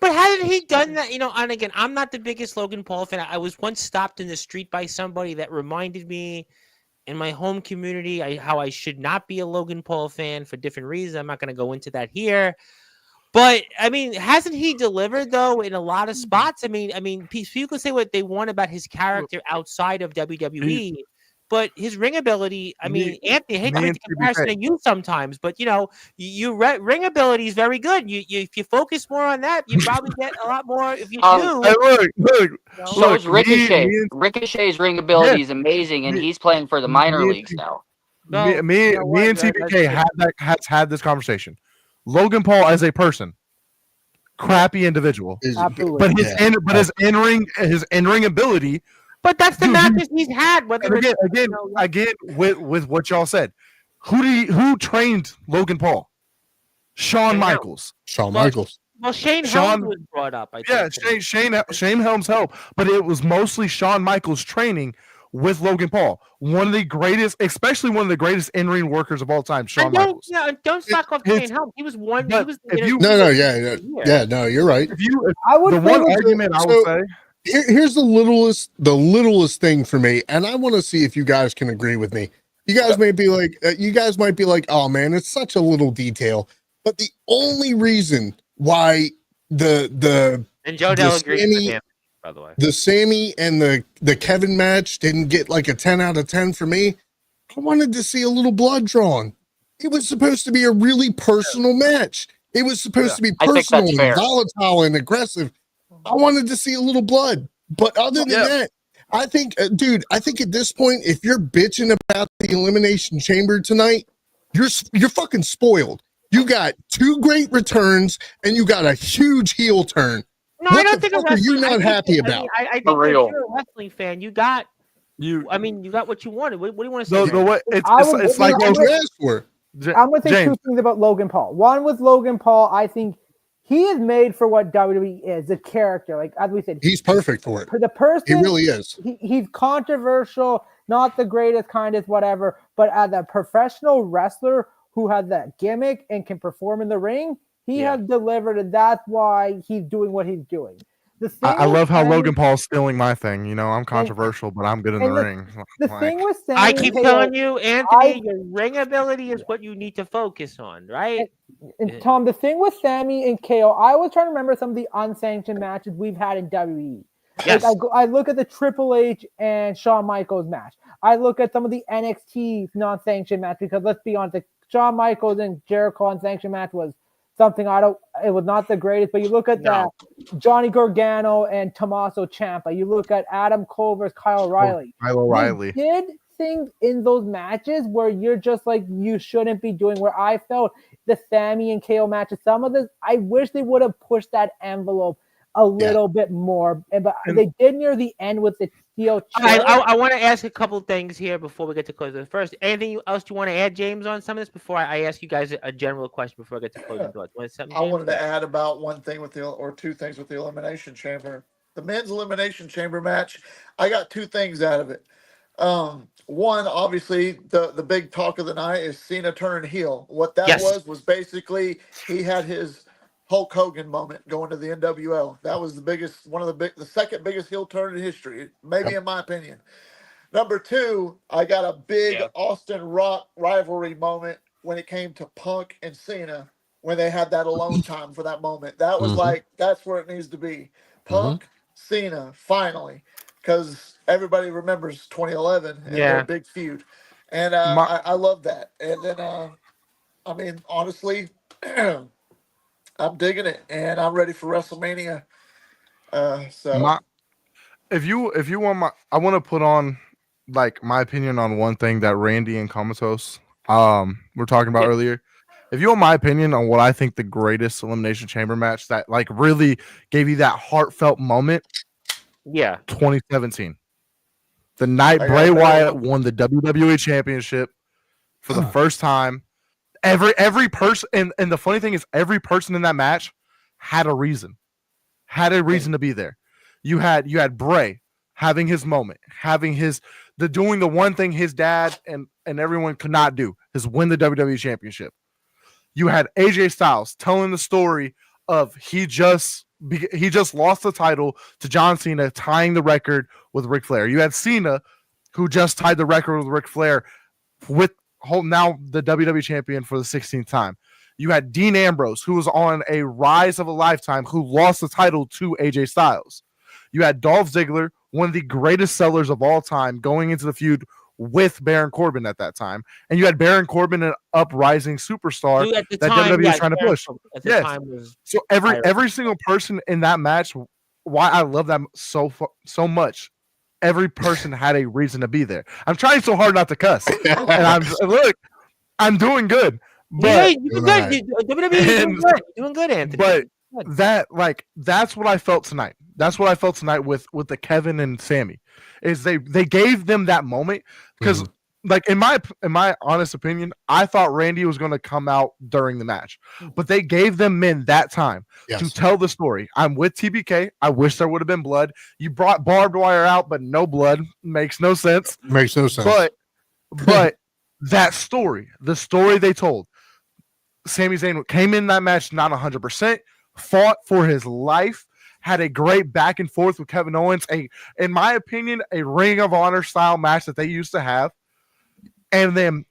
[SPEAKER 1] But hadn't he done that? And again, I'm not the biggest Logan Paul fan. I was once stopped in the street by somebody that reminded me in my home community how I should not be a Logan Paul fan for different reasons. I'm not going to go into that here. But I mean, hasn't he delivered though in a lot of spots? I mean, people can say what they want about his character outside of WWE, but his ring ability. I mean, Anthony, I hate to make the comparison to you sometimes, but ring ability is very good. You if you focus more on that, you probably get a lot more. If you do,
[SPEAKER 6] Hey, look.
[SPEAKER 5] So is Ricochet. Ricochet's ring ability is amazing, and he's playing for the minor leagues now.
[SPEAKER 6] Me and TBK has had this conversation. Logan Paul as a person, crappy individual,
[SPEAKER 2] Absolutely.
[SPEAKER 6] but his in-ring ability.
[SPEAKER 1] But that's the matches he's had.
[SPEAKER 6] Again, with what y'all said, who trained Logan Paul? Shawn Michaels.
[SPEAKER 3] Shawn Michaels.
[SPEAKER 1] Well, Shane Helms was brought up. I think.
[SPEAKER 6] Yeah, Shane Helms helped, but it was mostly Shawn Michaels training with Logan Paul, one of the greatest in-ring workers of all time. Shawn Michaels.
[SPEAKER 1] Don't suck off Shane Helms. He was one.
[SPEAKER 6] No,
[SPEAKER 3] you're right.
[SPEAKER 6] I would say.
[SPEAKER 3] Here's the littlest thing for me, and I want to see if you guys can agree with me. You guys might be like, oh man, it's such a little detail. But the only reason why the
[SPEAKER 1] Joe Dell agrees with him, by the way,
[SPEAKER 3] the Sammy and the Kevin match didn't get like a 10 out of 10 for me. I wanted to see a little blood drawn. It was supposed to be a really personal match. It was supposed to be personal and volatile and aggressive. I wanted to see a little blood, but other than that, I think, dude, at this point, if you're bitching about the Elimination Chamber tonight, you're fucking spoiled. You got 2 great returns and you got a huge heel turn.
[SPEAKER 1] No,
[SPEAKER 3] what
[SPEAKER 1] I don't
[SPEAKER 3] the
[SPEAKER 1] think
[SPEAKER 3] fuck are you not happy about?
[SPEAKER 1] I think if you're a wrestling fan, you got what you wanted. What do you want to say?
[SPEAKER 6] It's like
[SPEAKER 2] I'm going to say 2 things about Logan Paul. One with Logan Paul, I think he is made for what WWE is, the character. Like as we said,
[SPEAKER 3] he's perfect for it.
[SPEAKER 2] The person,
[SPEAKER 3] he really is.
[SPEAKER 2] He's controversial, not the greatest, kindest, whatever. But as a professional wrestler who has that gimmick and can perform in the ring, he has delivered, and that's why he's doing what he's doing.
[SPEAKER 6] I love how Logan Paul's stealing my thing. I'm controversial, but I'm good in the ring.
[SPEAKER 2] The thing with Sammy,
[SPEAKER 1] I keep telling you, Anthony, your ring ability is what you need to focus on, right?
[SPEAKER 2] And Tom, the thing with Sammy and KO, I was trying to remember some of the unsanctioned matches we've had in WWE.
[SPEAKER 1] Yes.
[SPEAKER 2] Like I look at the Triple H and Shawn Michaels match. I look at some of the NXT non-sanctioned match because let's be honest, the Shawn Michaels and Jericho unsanctioned match was something it was not the greatest, but you look at that Johnny Gargano and Tommaso Ciampa, you look at Adam Cole versus Kyle O'Reilly. They did things in those matches where you're just like, you shouldn't be doing, where I felt the Sammy and KO matches, some of this, I wish they would have pushed that envelope a little bit more, but they did near the end with the steel chair.
[SPEAKER 1] I want to ask a couple things here before we get to close. First, anything else you want to add, James, on some of this before I ask you guys a general question before I get to closing thoughts?
[SPEAKER 7] I wanted to add about 1 thing or 2 things with the Elimination Chamber. The men's Elimination Chamber match, I got 2 things out of it. One, obviously, the big talk of the night is Cena turning heel. What that was basically he had his Hulk Hogan moment going to the NWL. That was the second biggest heel turn in history, maybe in my opinion. Number 2, I got a big Austin Rock rivalry moment when it came to Punk and Cena when they had that alone time for that moment. That was like, that's where it needs to be. Punk, Cena finally, because everybody remembers 2011 and their
[SPEAKER 1] Yeah.
[SPEAKER 7] big feud, and
[SPEAKER 6] My
[SPEAKER 7] I love that. And then I mean, honestly, I'm digging it, and I'm ready for WrestleMania. So
[SPEAKER 6] my if you want my I want to put on like my opinion on one thing that Randy and Comatose were talking about
[SPEAKER 1] Yeah.
[SPEAKER 6] earlier. If you want my opinion on what I think the greatest Elimination Chamber match that like really gave you that heartfelt moment,
[SPEAKER 1] Yeah.
[SPEAKER 6] 2017. The night
[SPEAKER 7] I got
[SPEAKER 6] Bray
[SPEAKER 7] a better
[SPEAKER 6] Wyatt
[SPEAKER 7] one.
[SPEAKER 6] won the WWE Championship for the first time. Every person and the funny thing is every person in that match had a reason. Had a reason to be there. You had Bray having his moment, having the doing the one thing his dad and everyone could not do, is win the WWE Championship. You had AJ Styles telling the story of he just lost the title to John Cena, tying the record with Ric Flair. You had Cena, who just tied the record with Ric Flair with now the WWE champion for the 16th time. You had Dean Ambrose, who was on a rise of a lifetime, who lost the title to AJ Styles. You had Dolph Ziggler, one of the greatest sellers of all time, going into the feud with Baron Corbin at that time. And you had Baron Corbin, an uprising superstar
[SPEAKER 1] Who at the
[SPEAKER 6] that
[SPEAKER 1] time,
[SPEAKER 6] WWE is trying to push.
[SPEAKER 1] At the
[SPEAKER 6] Yes.
[SPEAKER 1] time was
[SPEAKER 6] So every single person in that match, why I love that so much, every person had a reason to be there. I'm trying so hard not to cuss, and I'm doing good. But
[SPEAKER 1] you're good. WWE doing good, Anthony.
[SPEAKER 6] But
[SPEAKER 1] Good.
[SPEAKER 6] that's what I felt tonight. That's what I felt tonight with the Kevin and Sammy, is they gave them that moment because like in my honest opinion, I thought Randy was going to come out during the match, but they gave them men that time to tell the story. I'm with TBK. I wish there would have been blood. You brought barbed wire out, but no blood. Makes no sense.
[SPEAKER 3] Makes no sense.
[SPEAKER 6] But that story, the story they told, Sami Zayn came in that match not 100%, fought for his life, had a great back and forth with Kevin Owens, in my opinion, a Ring of Honor style match that they used to have. And then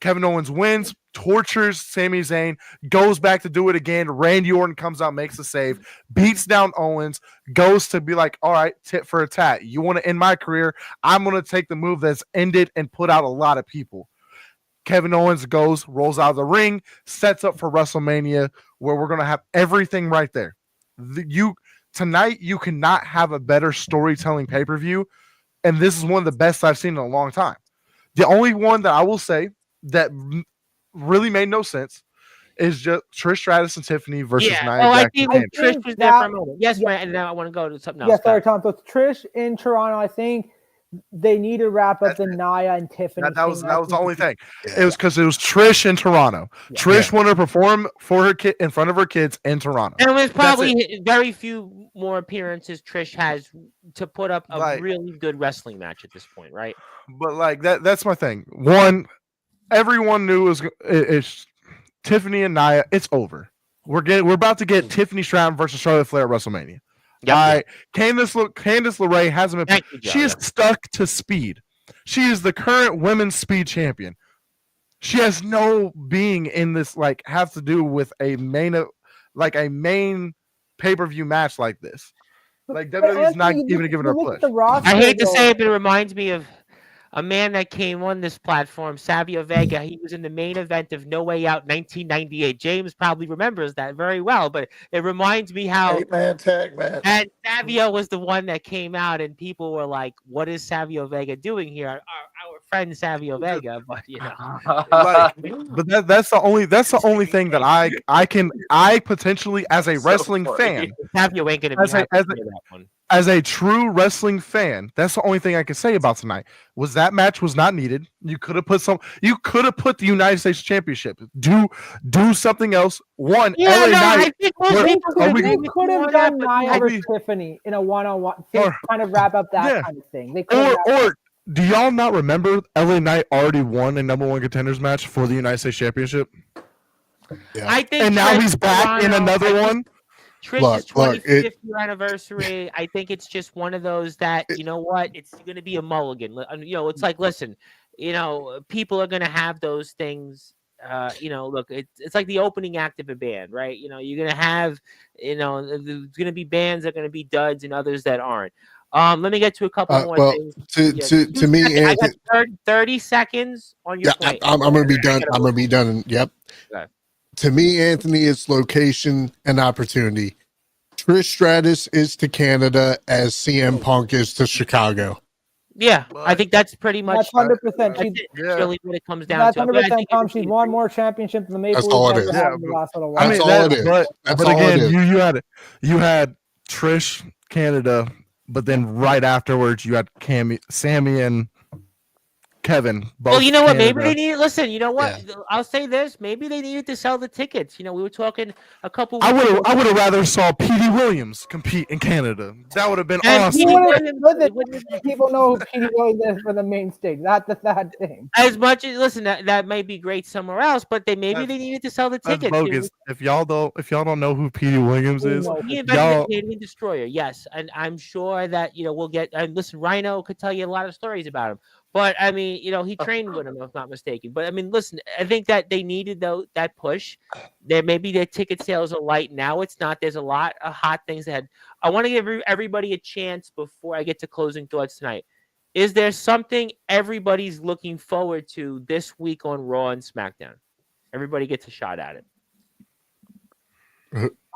[SPEAKER 6] Kevin Owens wins, tortures Sami Zayn, goes back to do it again. Randy Orton comes out, makes a save, beats down Owens, goes to be like, all right, tit for a tat. You want to end my career? I'm going to take the move that's ended and put out a lot of people. Kevin Owens goes, rolls out of the ring, sets up for WrestleMania, where we're going to have everything right there. Tonight, you cannot have a better storytelling pay-per-view, and this is one of the best I've seen in a long time. The only one that I will say that really made no sense is just Trish Stratus and Tiffany versus Nia Jax.
[SPEAKER 1] I think Trish was there for a moment. Yes, yeah. And now I want to go to something else.
[SPEAKER 2] Yeah, sorry, Tom. So Trish in Toronto, I think they need to wrap up the Nia and Tiffany.
[SPEAKER 6] That was the only thing. Yeah. It was because it was Trish in Toronto. Yeah. Trish wanted to perform for her kid in front of her kids in Toronto.
[SPEAKER 1] And there's probably very few more appearances Trish has to put up a really good wrestling match at this point, right?
[SPEAKER 6] But like that's my thing. One, everyone knew it's Tiffany and Nia. It's over. We're about to get Tiffany Stratton versus Charlotte Flair at WrestleMania. Yep. Candice LeRae hasn't been. She is stuck to speed. She is the current women's speed champion. She has no being in this. Like, have to do with a main pay-per-view match like this. Like WWE's not even giving her a push.
[SPEAKER 1] I hate to say it, but it reminds me of a man that came on this platform, Savio Vega. He was in the main event of No Way Out 1998. James probably remembers that very well, but it reminds me how
[SPEAKER 7] 8-man tag match.
[SPEAKER 1] And Savio was the one that came out, and people were like, "What is Savio Vega doing here?" Our friend Savio Vega, but you know,
[SPEAKER 6] but that's the only thing that I potentially as a wrestling fan.
[SPEAKER 1] Savio ain't gonna be that one.
[SPEAKER 6] As a true wrestling fan, that's the only thing I can say about tonight. Was that match was not needed. You could have put the United States Championship. Do something else. LA Knight.
[SPEAKER 2] I think we could have done Nia versus Tiffany in a one-on-one to kind of wrap up that kind of thing. They
[SPEAKER 6] or do y'all not remember LA Knight already won a number one contenders match for the United States Championship?
[SPEAKER 1] Yeah. I think,
[SPEAKER 6] and now he's back in another one.
[SPEAKER 1] Trish's 25th year anniversary. I think it's just one of those that, you know what, it's going to be a mulligan. You know, it's like, listen, you know, people are going to have those things look, it's like the opening act of a band, right? You're gonna have, there's gonna be bands that are gonna be duds and others that aren't. Let me get to a couple more
[SPEAKER 3] Well,
[SPEAKER 1] things.
[SPEAKER 3] to me,
[SPEAKER 1] 2 seconds. I got
[SPEAKER 3] Anthony,
[SPEAKER 1] 30 seconds on your
[SPEAKER 3] yeah,
[SPEAKER 1] point.
[SPEAKER 3] I'm gonna be done.
[SPEAKER 1] I gotta
[SPEAKER 3] I'm
[SPEAKER 1] move
[SPEAKER 3] gonna be done. Yep.
[SPEAKER 1] Okay.
[SPEAKER 3] To me, Anthony, it's location and opportunity. Trish Stratus is to Canada as CM Punk is to Chicago.
[SPEAKER 1] Yeah, I think that's pretty much
[SPEAKER 2] That's 100%.
[SPEAKER 1] that's
[SPEAKER 2] She's
[SPEAKER 1] it. That's really what it comes down
[SPEAKER 2] that's
[SPEAKER 1] to. But I
[SPEAKER 2] 100%
[SPEAKER 1] think
[SPEAKER 2] Tom. She's won more championships than the Maple
[SPEAKER 3] That's all
[SPEAKER 2] Leafs
[SPEAKER 3] it
[SPEAKER 2] ever
[SPEAKER 3] is.
[SPEAKER 2] had
[SPEAKER 6] Yeah,
[SPEAKER 2] in the
[SPEAKER 6] but-
[SPEAKER 2] last little
[SPEAKER 6] I
[SPEAKER 2] while.
[SPEAKER 6] mean,
[SPEAKER 3] That's all it is.
[SPEAKER 6] But
[SPEAKER 3] That's
[SPEAKER 6] but
[SPEAKER 3] all it
[SPEAKER 6] again,
[SPEAKER 3] is.
[SPEAKER 6] you had Trish Canada, but then right afterwards you had Sammy and Kevin. Both
[SPEAKER 1] Well, you know what? Maybe
[SPEAKER 6] Canada.
[SPEAKER 1] they needed. Listen, you know what? I'll say this. Maybe they needed to sell the tickets. We were talking a couple.
[SPEAKER 6] I
[SPEAKER 1] weeks
[SPEAKER 6] would
[SPEAKER 1] ago.
[SPEAKER 6] I would have rather saw Petey Williams compete in Canada. That would have been
[SPEAKER 1] And
[SPEAKER 6] awesome.
[SPEAKER 1] Petey
[SPEAKER 2] Listen,
[SPEAKER 1] Williams-
[SPEAKER 2] people know who Petey Williams is for the main stage. That's the sad thing.
[SPEAKER 1] As much as listen, that may be great somewhere else, but they
[SPEAKER 6] That's-
[SPEAKER 1] needed to sell the
[SPEAKER 6] That's
[SPEAKER 1] tickets.
[SPEAKER 6] bogus. If y'all don't know who Petey Williams is,
[SPEAKER 2] No.
[SPEAKER 1] He invented
[SPEAKER 6] y'all
[SPEAKER 1] the Canadian Destroyer, yes, and I'm sure that we'll get. And listen, Rhino could tell you a lot of stories about him, but I mean, he trained with him, if I'm not mistaken. But I mean, listen, I think that they needed that push. Maybe their ticket sales are light now. It's not. There's a lot of hot things ahead. I want to give everybody a chance before I get to closing thoughts tonight. Is there something everybody's looking forward to this week on Raw and SmackDown? Everybody gets a shot at it.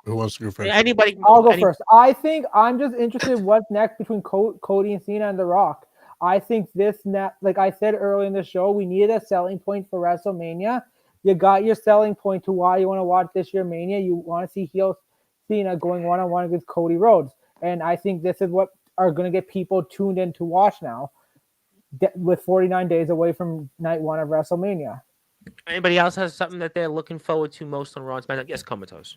[SPEAKER 3] Who wants to go first?
[SPEAKER 1] Anybody?
[SPEAKER 2] I'll go first. I think I'm just interested in what's next between Cody and Cena and The Rock. I think like I said earlier in the show, we needed a selling point for WrestleMania. You got your selling point to why you want to watch this year Mania. You want to see heel Cena going one-on-one against Cody Rhodes. And I think this is what are going to get people tuned in to watch now with 49 days away from night one of WrestleMania.
[SPEAKER 1] Anybody else has something that they're looking forward to most on Raw and SmackDown? Yes, Comatose.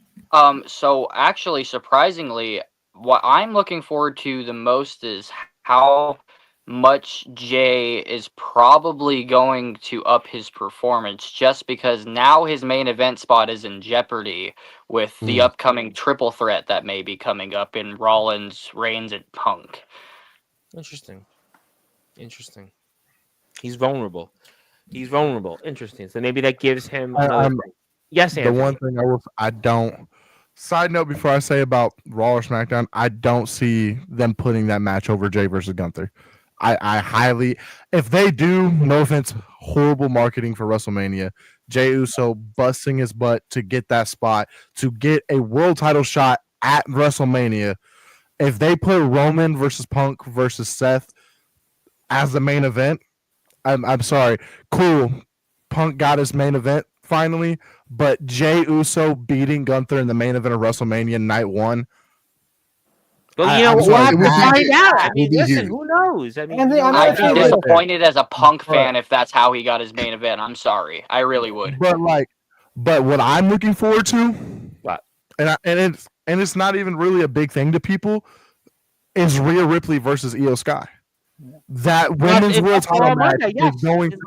[SPEAKER 5] So actually, surprisingly, what I'm looking forward to the most is how much Jay is probably going to up his performance, just because now his main event spot is in jeopardy with the upcoming triple threat that may be coming up in Rollins, Reigns, and Punk.
[SPEAKER 1] Interesting. He's vulnerable. Interesting. So maybe that gives him another thing. Yes, Anthony.
[SPEAKER 6] The one thing I don't. Side note before I say about Raw or SmackDown, I don't see them putting that match over Jay versus Gunther. I highly, if they do, no offense, horrible marketing for WrestleMania. Jey Uso busting his butt to get that spot, to get a world title shot at WrestleMania. If they put Roman versus Punk versus Seth as the main event, I'm sorry. Cool. Punk got his main event finally, but Jey Uso beating Gunther in the main event of WrestleMania night one.
[SPEAKER 1] Well, we'll have to find out. I mean, listen, who knows? I mean,
[SPEAKER 5] I'd be disappointed as a Punk fan if that's how he got his main event. I'm sorry. I really would.
[SPEAKER 6] But what I'm looking forward to, and it's not even really a big thing to people, is Rhea Ripley versus Io Sky. That women's world title match is going to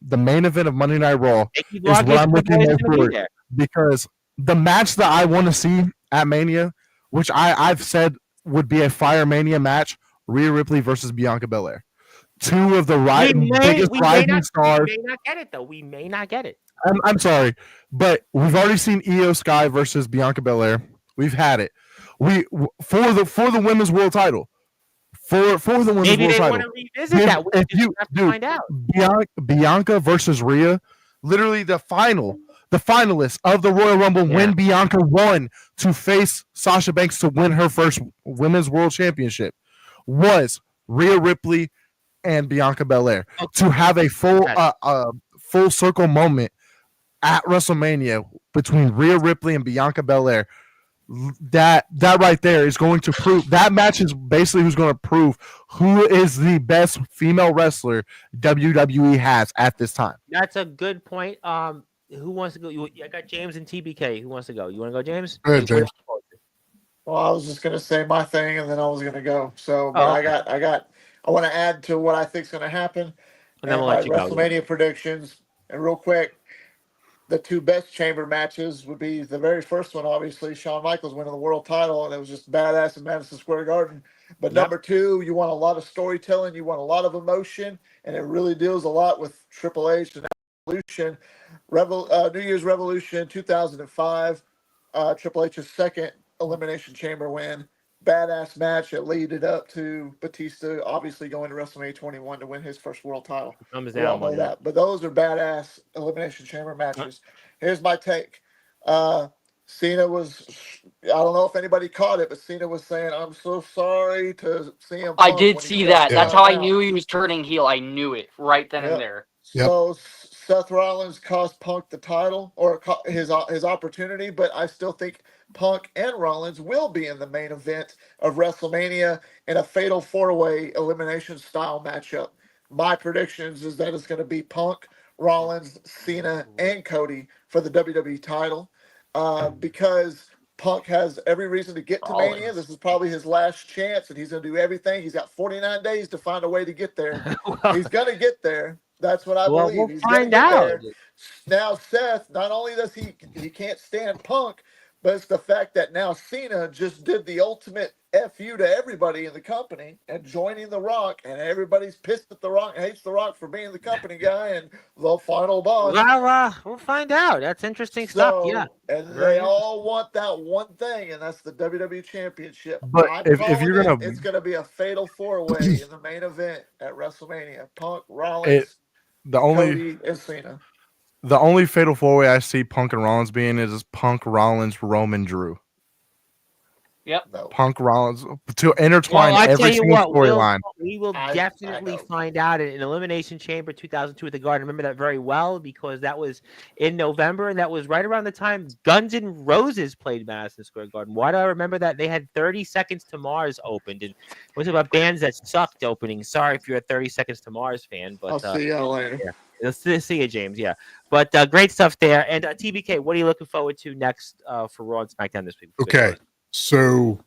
[SPEAKER 6] the main event of Monday Night Raw is what I'm looking forward to, because the match that I want to see at Mania, which I've said would be a Fire Mania match, Rhea Ripley versus Bianca Belair. Two of the biggest rising stars.
[SPEAKER 1] We may not get it, though. We may not get it.
[SPEAKER 6] I'm sorry, but we've already seen Io Sky versus Bianca Belair. We've had it. For the women's world title. For the women's
[SPEAKER 1] Maybe
[SPEAKER 6] world
[SPEAKER 1] they
[SPEAKER 6] title.
[SPEAKER 1] want to revisit that. We just have to find out.
[SPEAKER 6] Bianca versus Rhea, literally the finalists of the Royal Rumble when Bianca won to face Sasha Banks to win her first women's world championship was Rhea Ripley and Bianca Belair. To have a full circle moment at WrestleMania between Rhea Ripley and Bianca Belair, that right there is going to prove, that match is basically who's going to prove who is the best female wrestler WWE has at this time.
[SPEAKER 1] That's a good point. Who wants to go? I got James and TBK. Who wants to go? You want to go, James?
[SPEAKER 3] Go ahead, James.
[SPEAKER 7] Well, I was just gonna say my thing, and then I was gonna go. So, but I want to add to what I think is gonna happen.
[SPEAKER 1] And then we'll let you go.
[SPEAKER 7] WrestleMania predictions, and real quick, the two best chamber matches would be the very first one, obviously, Shawn Michaels winning the world title, and it was just badass in Madison Square Garden. But number two, you want a lot of storytelling, you want a lot of emotion, and it really deals a lot with Triple H and Revolution, New Year's Revolution 2005, Triple H's second Elimination Chamber win. Badass match that leaded up to Batista obviously going to WrestleMania 21 to win his first world title.
[SPEAKER 1] Thumbs
[SPEAKER 7] We all
[SPEAKER 1] down
[SPEAKER 7] know
[SPEAKER 1] one. Yeah.
[SPEAKER 7] that. But those are badass Elimination Chamber matches. Here's my take. Cena was, I don't know if anybody caught it, but Cena was saying, "I'm so sorry to CM Punk."
[SPEAKER 5] I did
[SPEAKER 7] when he
[SPEAKER 5] see
[SPEAKER 7] kept
[SPEAKER 5] that. That's how
[SPEAKER 7] counting
[SPEAKER 5] I
[SPEAKER 7] out.
[SPEAKER 5] knew he was turning heel. I knew it right then and
[SPEAKER 7] Yep.
[SPEAKER 5] there.
[SPEAKER 3] Yep.
[SPEAKER 7] So Seth Rollins cost Punk the title or his opportunity, but I still think Punk and Rollins will be in the main event of WrestleMania in a fatal four-way elimination style matchup. My predictions is that it's going to be Punk, Rollins, Cena, and Cody for the WWE title, because Punk has every reason to get to Mania.
[SPEAKER 5] Rollins.
[SPEAKER 7] This is probably his last chance, and he's going to do everything. He's got 49 days to find a way to get there. He's going to get there. That's what I
[SPEAKER 1] Well,
[SPEAKER 7] believe.
[SPEAKER 1] we'll
[SPEAKER 7] He's going to
[SPEAKER 1] find
[SPEAKER 7] get
[SPEAKER 1] out.
[SPEAKER 7] there. Now, Seth, not only does he can't stand Punk, but it's the fact that now Cena just did the ultimate FU to everybody in the company and joining The Rock, and everybody's pissed at The Rock and hates The Rock for being the company guy and the final boss.
[SPEAKER 1] Well, we'll find out. That's interesting stuff. Yeah.
[SPEAKER 7] And
[SPEAKER 1] Very
[SPEAKER 7] they all want that one thing, and that's the WWE Championship.
[SPEAKER 6] But
[SPEAKER 7] I'm
[SPEAKER 6] if
[SPEAKER 7] calling
[SPEAKER 6] you're gonna,
[SPEAKER 7] it's going to be a fatal four-way in the main event at WrestleMania. Punk, Rollins,
[SPEAKER 6] the only
[SPEAKER 7] Cody, and Cena.
[SPEAKER 6] the only fatal four way I see Punk and Rollins being is Punk, Rollins, Roman, Drew.
[SPEAKER 5] Yep.
[SPEAKER 7] No.
[SPEAKER 6] Punk, Rollins to intertwine
[SPEAKER 1] I tell
[SPEAKER 6] every
[SPEAKER 1] you
[SPEAKER 6] single
[SPEAKER 1] what,
[SPEAKER 6] storyline.
[SPEAKER 1] we will
[SPEAKER 7] I
[SPEAKER 1] definitely
[SPEAKER 7] know.
[SPEAKER 1] find out in Elimination Chamber 2002 at the Garden. I remember that very well because that was in November, and that was right around the time Guns N' Roses played Madison Square Garden. Why do I remember that? They had 30 Seconds to Mars opened, and it was about bands that sucked opening. Sorry if you're a 30 Seconds to Mars fan, but
[SPEAKER 7] I'll see you later.
[SPEAKER 1] yeah. Let's see you, James. Yeah, but great stuff there. And TBK, what are you looking forward to next for Raw and SmackDown this week?
[SPEAKER 3] Okay, so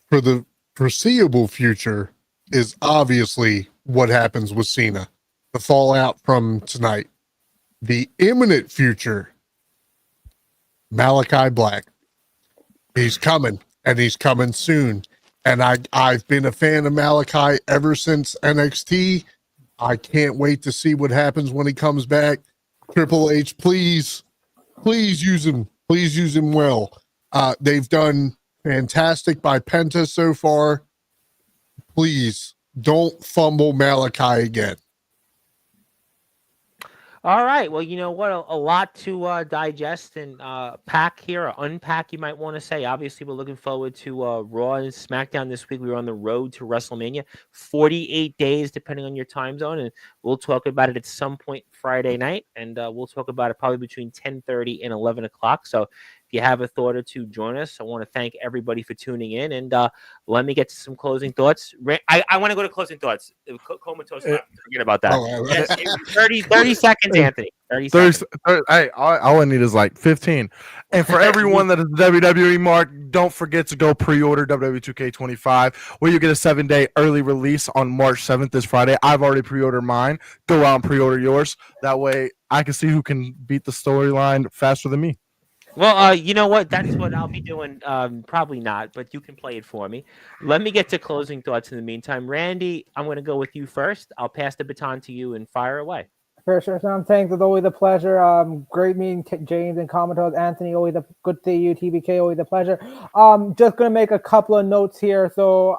[SPEAKER 3] for the foreseeable future is obviously what happens with Cena, the fallout from tonight. The imminent future, Malachi Black. He's coming, and he's coming soon. And I've been a fan of Malachi ever since NXT. I can't wait to see what happens when he comes back. Triple H, please use him. Please use him well. They've done fantastic by Penta so far. Please don't fumble Malachi again.
[SPEAKER 1] All right. Well, you know what? A lot to digest and pack here, or unpack, you might want to say. Obviously, we're looking forward to Raw and SmackDown this week. We were on the road to WrestleMania, 48 days, depending on your time zone. And we'll talk about it at some point Friday night. And we'll talk about it probably between 10:30 and 11 o'clock. So if you have a thought or two, join us. I want to thank everybody for tuning in. And let me get to some closing thoughts. I want to go to closing thoughts. Comatose, forget about that. Yes, 30 seconds, Anthony. 30 seconds.
[SPEAKER 6] Hey, all I need is like 15. And for everyone that is WWE mark, don't forget to go pre-order WWE 2K25, where you get a 7-day early release on March 7th this Friday. I've already pre-ordered mine. Go out and pre-order yours. That way I can see who can beat the storyline faster than me.
[SPEAKER 1] Well, you know what? That's what I'll be doing. Probably not, but you can play it for me. Let me get to closing thoughts in the meantime. Randy, I'm going to go with you first. I'll pass the baton to you and fire away.
[SPEAKER 2] For sure, Sam. Thanks. It's always a pleasure. Great meeting James and Commodore Anthony. Always a good to see you. TBK, always a pleasure. Just going to make a couple of notes here. So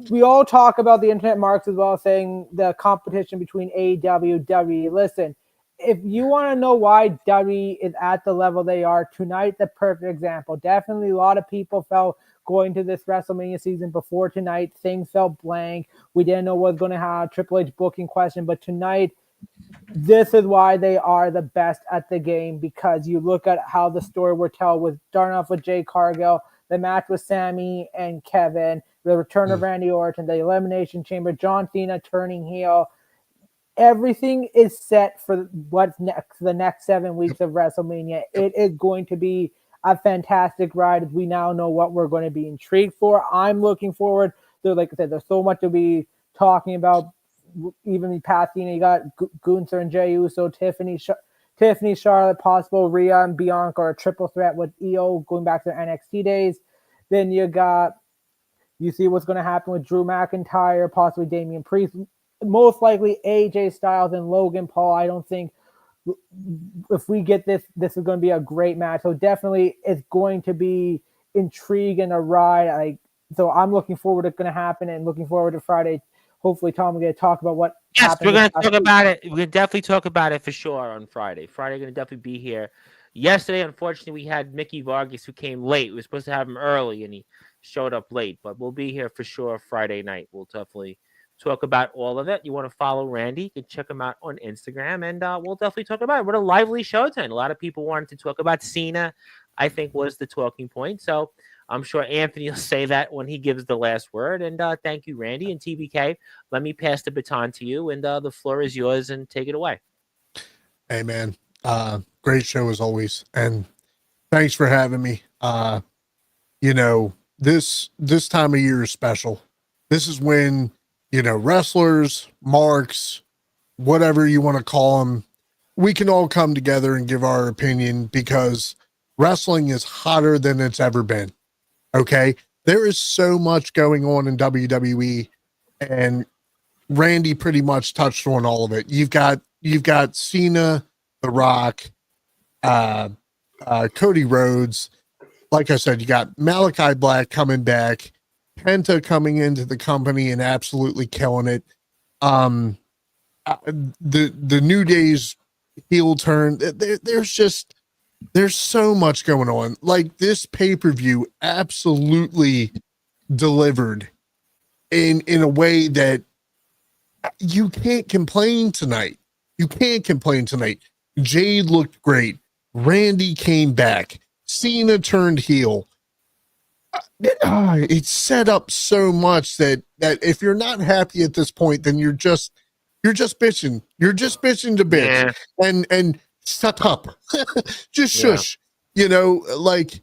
[SPEAKER 2] we all talk about the internet marks as well, saying the competition between AEW, WWE. Listen, if you want to know why WWE is at the level they are tonight, the perfect example. Definitely a lot of people felt going to this WrestleMania season before tonight, things felt blank. We didn't know what was going to have Triple H booking question, but tonight, this is why they are the best at the game, because you look at how the story were told, with starting off with Jay Cargill, the match with Sammy and Kevin, the return of Randy Orton, the Elimination Chamber, John Cena turning heel. Everything is set for what's next, the next 7 weeks of WrestleMania. It is going to be a fantastic ride. We now know what we're going to be intrigued for. I'm looking forward to, like I said, there's so much to be talking about. Even past, you got Gunther and Jey Uso, Tiffany, Charlotte, possible Rhea and Bianca, or a triple threat with EO going back to their NXT days. Then you see what's going to happen with Drew McIntyre, possibly Damian Priest most likely AJ Styles and Logan Paul. I don't think if we get this is going to be a great match. So definitely it's going to be intrigue and a ride. So I'm looking forward to what's going to happen and looking forward to Friday. Hopefully, Tom will get to talk about what
[SPEAKER 1] Yes,
[SPEAKER 2] happened.
[SPEAKER 1] we're going to talk about it. We're going to definitely talk about it for sure on Friday. Friday, going to definitely be here. Yesterday, unfortunately, we had Mickey Vargas who came late. We were supposed to have him early, and he showed up late. But we'll be here for sure Friday night. We'll definitely talk about all of it. You want to follow Randy, you can check him out on Instagram, and we'll definitely talk about it. What a lively show tonight. A lot of people wanted to talk about Cena, I think was the talking point. So I'm sure Anthony will say that when he gives the last word. And thank you, Randy. And TBK, let me pass the baton to you, and the floor is yours, and take it away.
[SPEAKER 3] Hey, man. Great show as always. And thanks for having me. You know, this time of year is special. This is when, you know, wrestlers, marks, whatever you want to call them, we can all come together and give our opinion because wrestling is hotter than it's ever been. Okay. There is so much going on in WWE, and Randy pretty much touched on all of it. You've got Cena, The Rock, Cody Rhodes. Like I said, you got Malachi Black coming back, Penta coming into the company and absolutely killing it. The New Day's heel turn. There's so much going on. Like, this pay-per-view absolutely delivered in a way that you can't complain tonight. You can't complain tonight. Jade looked great. Randy came back. Cena turned heel. It's set up so much that if you're not happy at this point, then you're just bitching. You're just bitching to bitch. Yeah. And shut up. Just shush. Yeah. You know, like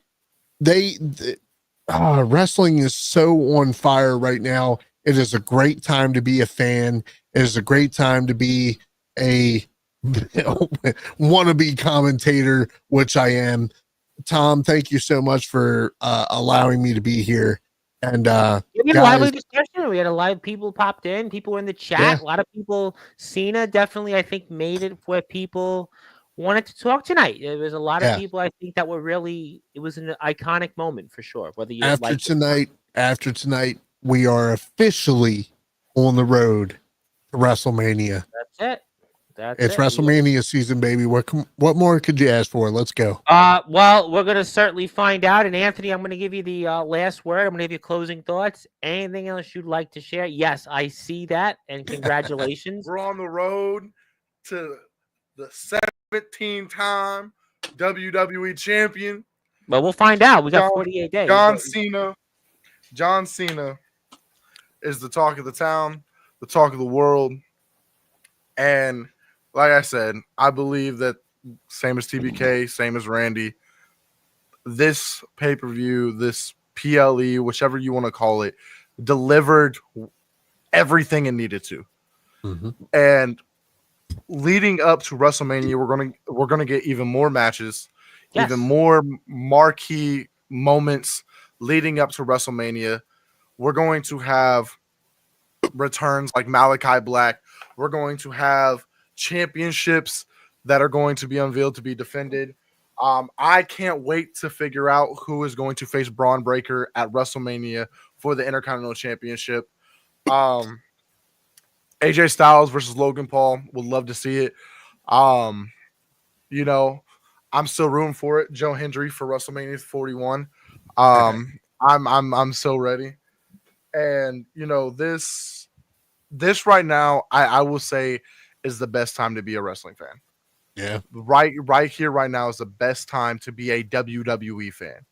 [SPEAKER 3] wrestling is so on fire right now. It is a great time to be a fan. It is a great time to be a wannabe commentator, which I am. Tom, thank you so much for allowing me to be here. And
[SPEAKER 1] we had a lively discussion. We had a lot of people popped in. People were in the chat. Yeah. A lot of people. Cena definitely, I think, made it where people wanted to talk tonight. There was a lot of people, I think, that were really. It was an iconic moment for sure. Whether you
[SPEAKER 3] after tonight, we are officially on the road to WrestleMania.
[SPEAKER 1] That's it.
[SPEAKER 3] It's WrestleMania season, baby. What more could you ask for? Let's go.
[SPEAKER 1] Well, we're gonna certainly find out. And Anthony, I'm gonna give you the last word. I'm gonna give you closing thoughts. Anything else you'd like to share? Yes, I see that, and congratulations.
[SPEAKER 6] We're on the road to the 17-time WWE champion.
[SPEAKER 1] But we'll find out. We got 48 days.
[SPEAKER 6] John Cena is the talk of the town, the talk of the world, and like I said, I believe that same as TBK, same as Randy, this pay-per-view, this PLE, whichever you want to call it, delivered everything it needed to. Mm-hmm. And leading up to WrestleMania, we're gonna get even more matches, even more marquee moments leading up to WrestleMania. We're going to have returns like Malachi Black. We're going to have championships that are going to be unveiled to be defended. I can't wait to figure out who is going to face Braun Breaker at WrestleMania for the Intercontinental Championship. AJ Styles versus Logan Paul. Would love to see it. You know, I'm still rooting for it. Joe Hendry for WrestleMania 41. I'm so ready. And you know, this right now, I will say, is the best time to be a wrestling fan.
[SPEAKER 3] Yeah.
[SPEAKER 6] Right here, right now is the best time to be a WWE fan.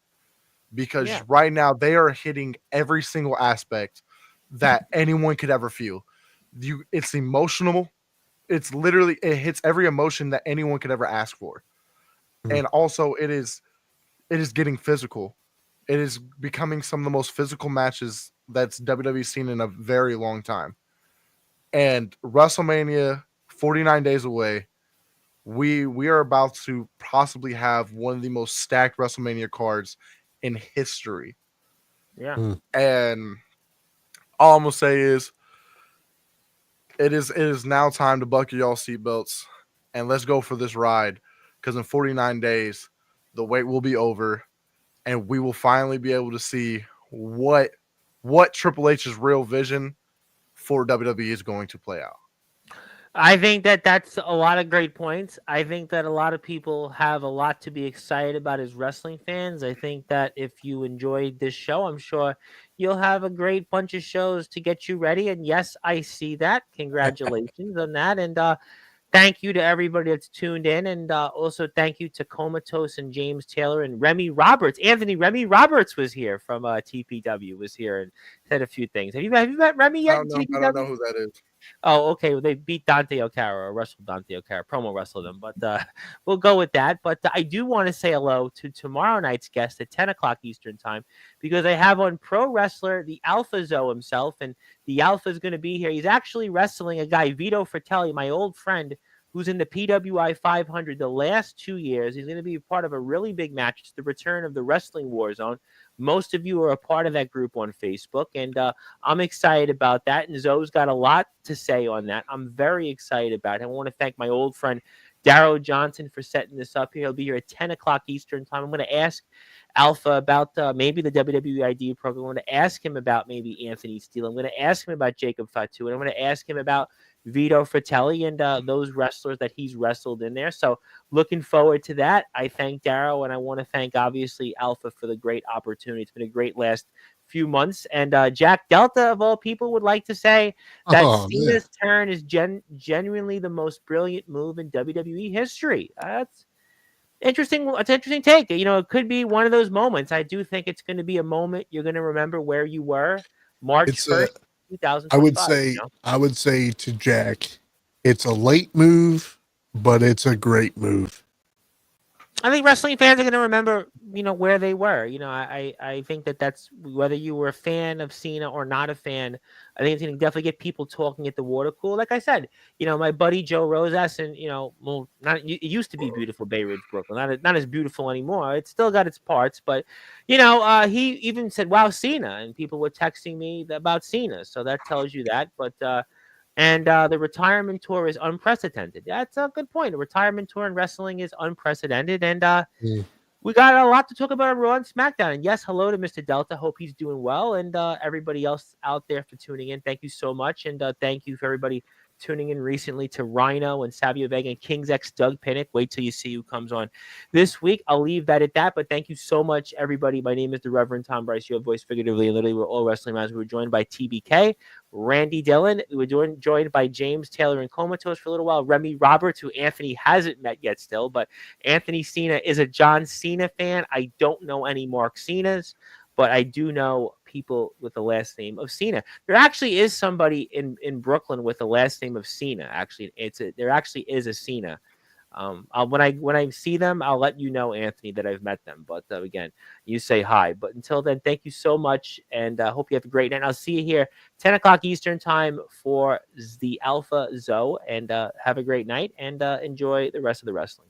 [SPEAKER 6] Because right now they are hitting every single aspect that anyone could ever feel. It's emotional. It's literally, it hits every emotion that anyone could ever ask for. Mm-hmm. And also it is getting physical. It is becoming some of the most physical matches that's WWE seen in a very long time. And WrestleMania, 49 days away, we are about to possibly have one of the most stacked WrestleMania cards in history.
[SPEAKER 1] Yeah.
[SPEAKER 6] And all I'm going to say is It is now time to buckle y'all seatbelts and let's go for this ride. Because in 49 days, the wait will be over, and we will finally be able to see what Triple H's real vision for WWE is going to play out.
[SPEAKER 1] I think that that's a lot of great points. I think that a lot of people have a lot to be excited about as wrestling fans. I think that if you enjoyed this show, I'm sure you'll have a great bunch of shows to get you ready. And yes, I see that. Congratulations on that. And thank you to everybody that's tuned in. And also thank you to Comatose and James Taylor and Remy Roberts. Remy Roberts was here from TPW, was here and said a few things. Have you met Remy yet in TPW?
[SPEAKER 6] I don't know who that is.
[SPEAKER 1] Oh, okay. Well, they beat Dante Okara or wrestled Dante Okara, promo wrestled him, but we'll go with that. But I do want to say hello to tomorrow night's guest at 10 o'clock Eastern time, because I have on pro wrestler, the Alpha Zoe himself, and the Alpha is going to be here. He's actually wrestling a guy, Vito Fratelli, my old friend, who's in the PWI 500 the last 2 years. He's going to be part of a really big match. It's the return of the Wrestling War Zone. Most of you are a part of that group on Facebook, and I'm excited about that. And Zoe's got a lot to say on that. I'm very excited about it. I want to thank my old friend Darrow Johnson for setting this up here. He'll be here at 10 o'clock Eastern time. I'm going to ask Alpha about maybe the WWE ID program. I'm going to ask him about maybe Anthony Steele. I'm going to ask him about Jacob Fatu, and I'm going to ask him about Vito Fratelli and those wrestlers that he's wrestled in there. So looking forward to that. I thank Darrow, and I want to thank, obviously, Alpha for the great opportunity. It's been a great last few months. And Jack Delta, of all people, would like to say that Cena's turn is genuinely the most brilliant move in WWE history. That's interesting. It's an interesting take. You know, it could be one of those moments. I do think it's going to be a moment you're going to remember where you were March 1st, 2025.
[SPEAKER 3] I would say to Jack, it's a late move, but it's a great move.
[SPEAKER 1] I think wrestling fans are going to remember, where they were. I think that's whether you were a fan of Cena or not a fan. I think it's going to definitely get people talking at the water cooler. Like I said, my buddy Joe Rosas, and it used to be beautiful Bay Ridge, Brooklyn. Not as beautiful anymore. It's still got its parts, but he even said, "Wow, Cena," and people were texting me about Cena. So that tells you that. But and the retirement tour is unprecedented. That's a good point. The retirement tour in wrestling is unprecedented. And we got a lot to talk about on Raw and SmackDown. And yes, hello to Mr. Delta. Hope he's doing well. And everybody else out there for tuning in. Thank you so much. And thank you for everybody tuning in recently to Rhino and Savio Vega and King's X Doug Pinnick. Wait till you see who comes on this week. I'll leave that at that. But thank you so much, everybody. My name is the Reverend Tom Bryce. You have voice figuratively and literally. We're all wrestling fans. We were joined by TBK, Randy Dillon. We were joined by James Taylor and Comatose for a little while. Remy Roberts, who Anthony hasn't met yet still, but Anthony Cena is a John Cena fan. I don't know any Mark Cenas, but I do know people with the last name of Cena. There actually is somebody in Brooklyn with the last name of Cena. Actually, there actually is a Cena. When I see them, I'll let you know, Anthony, that I've met them. But again, you say hi. But until then, thank you so much, and I hope you have a great night. I'll see you here 10 o'clock Eastern time for the Alpha Zoe, and have a great night, and enjoy the rest of the wrestling.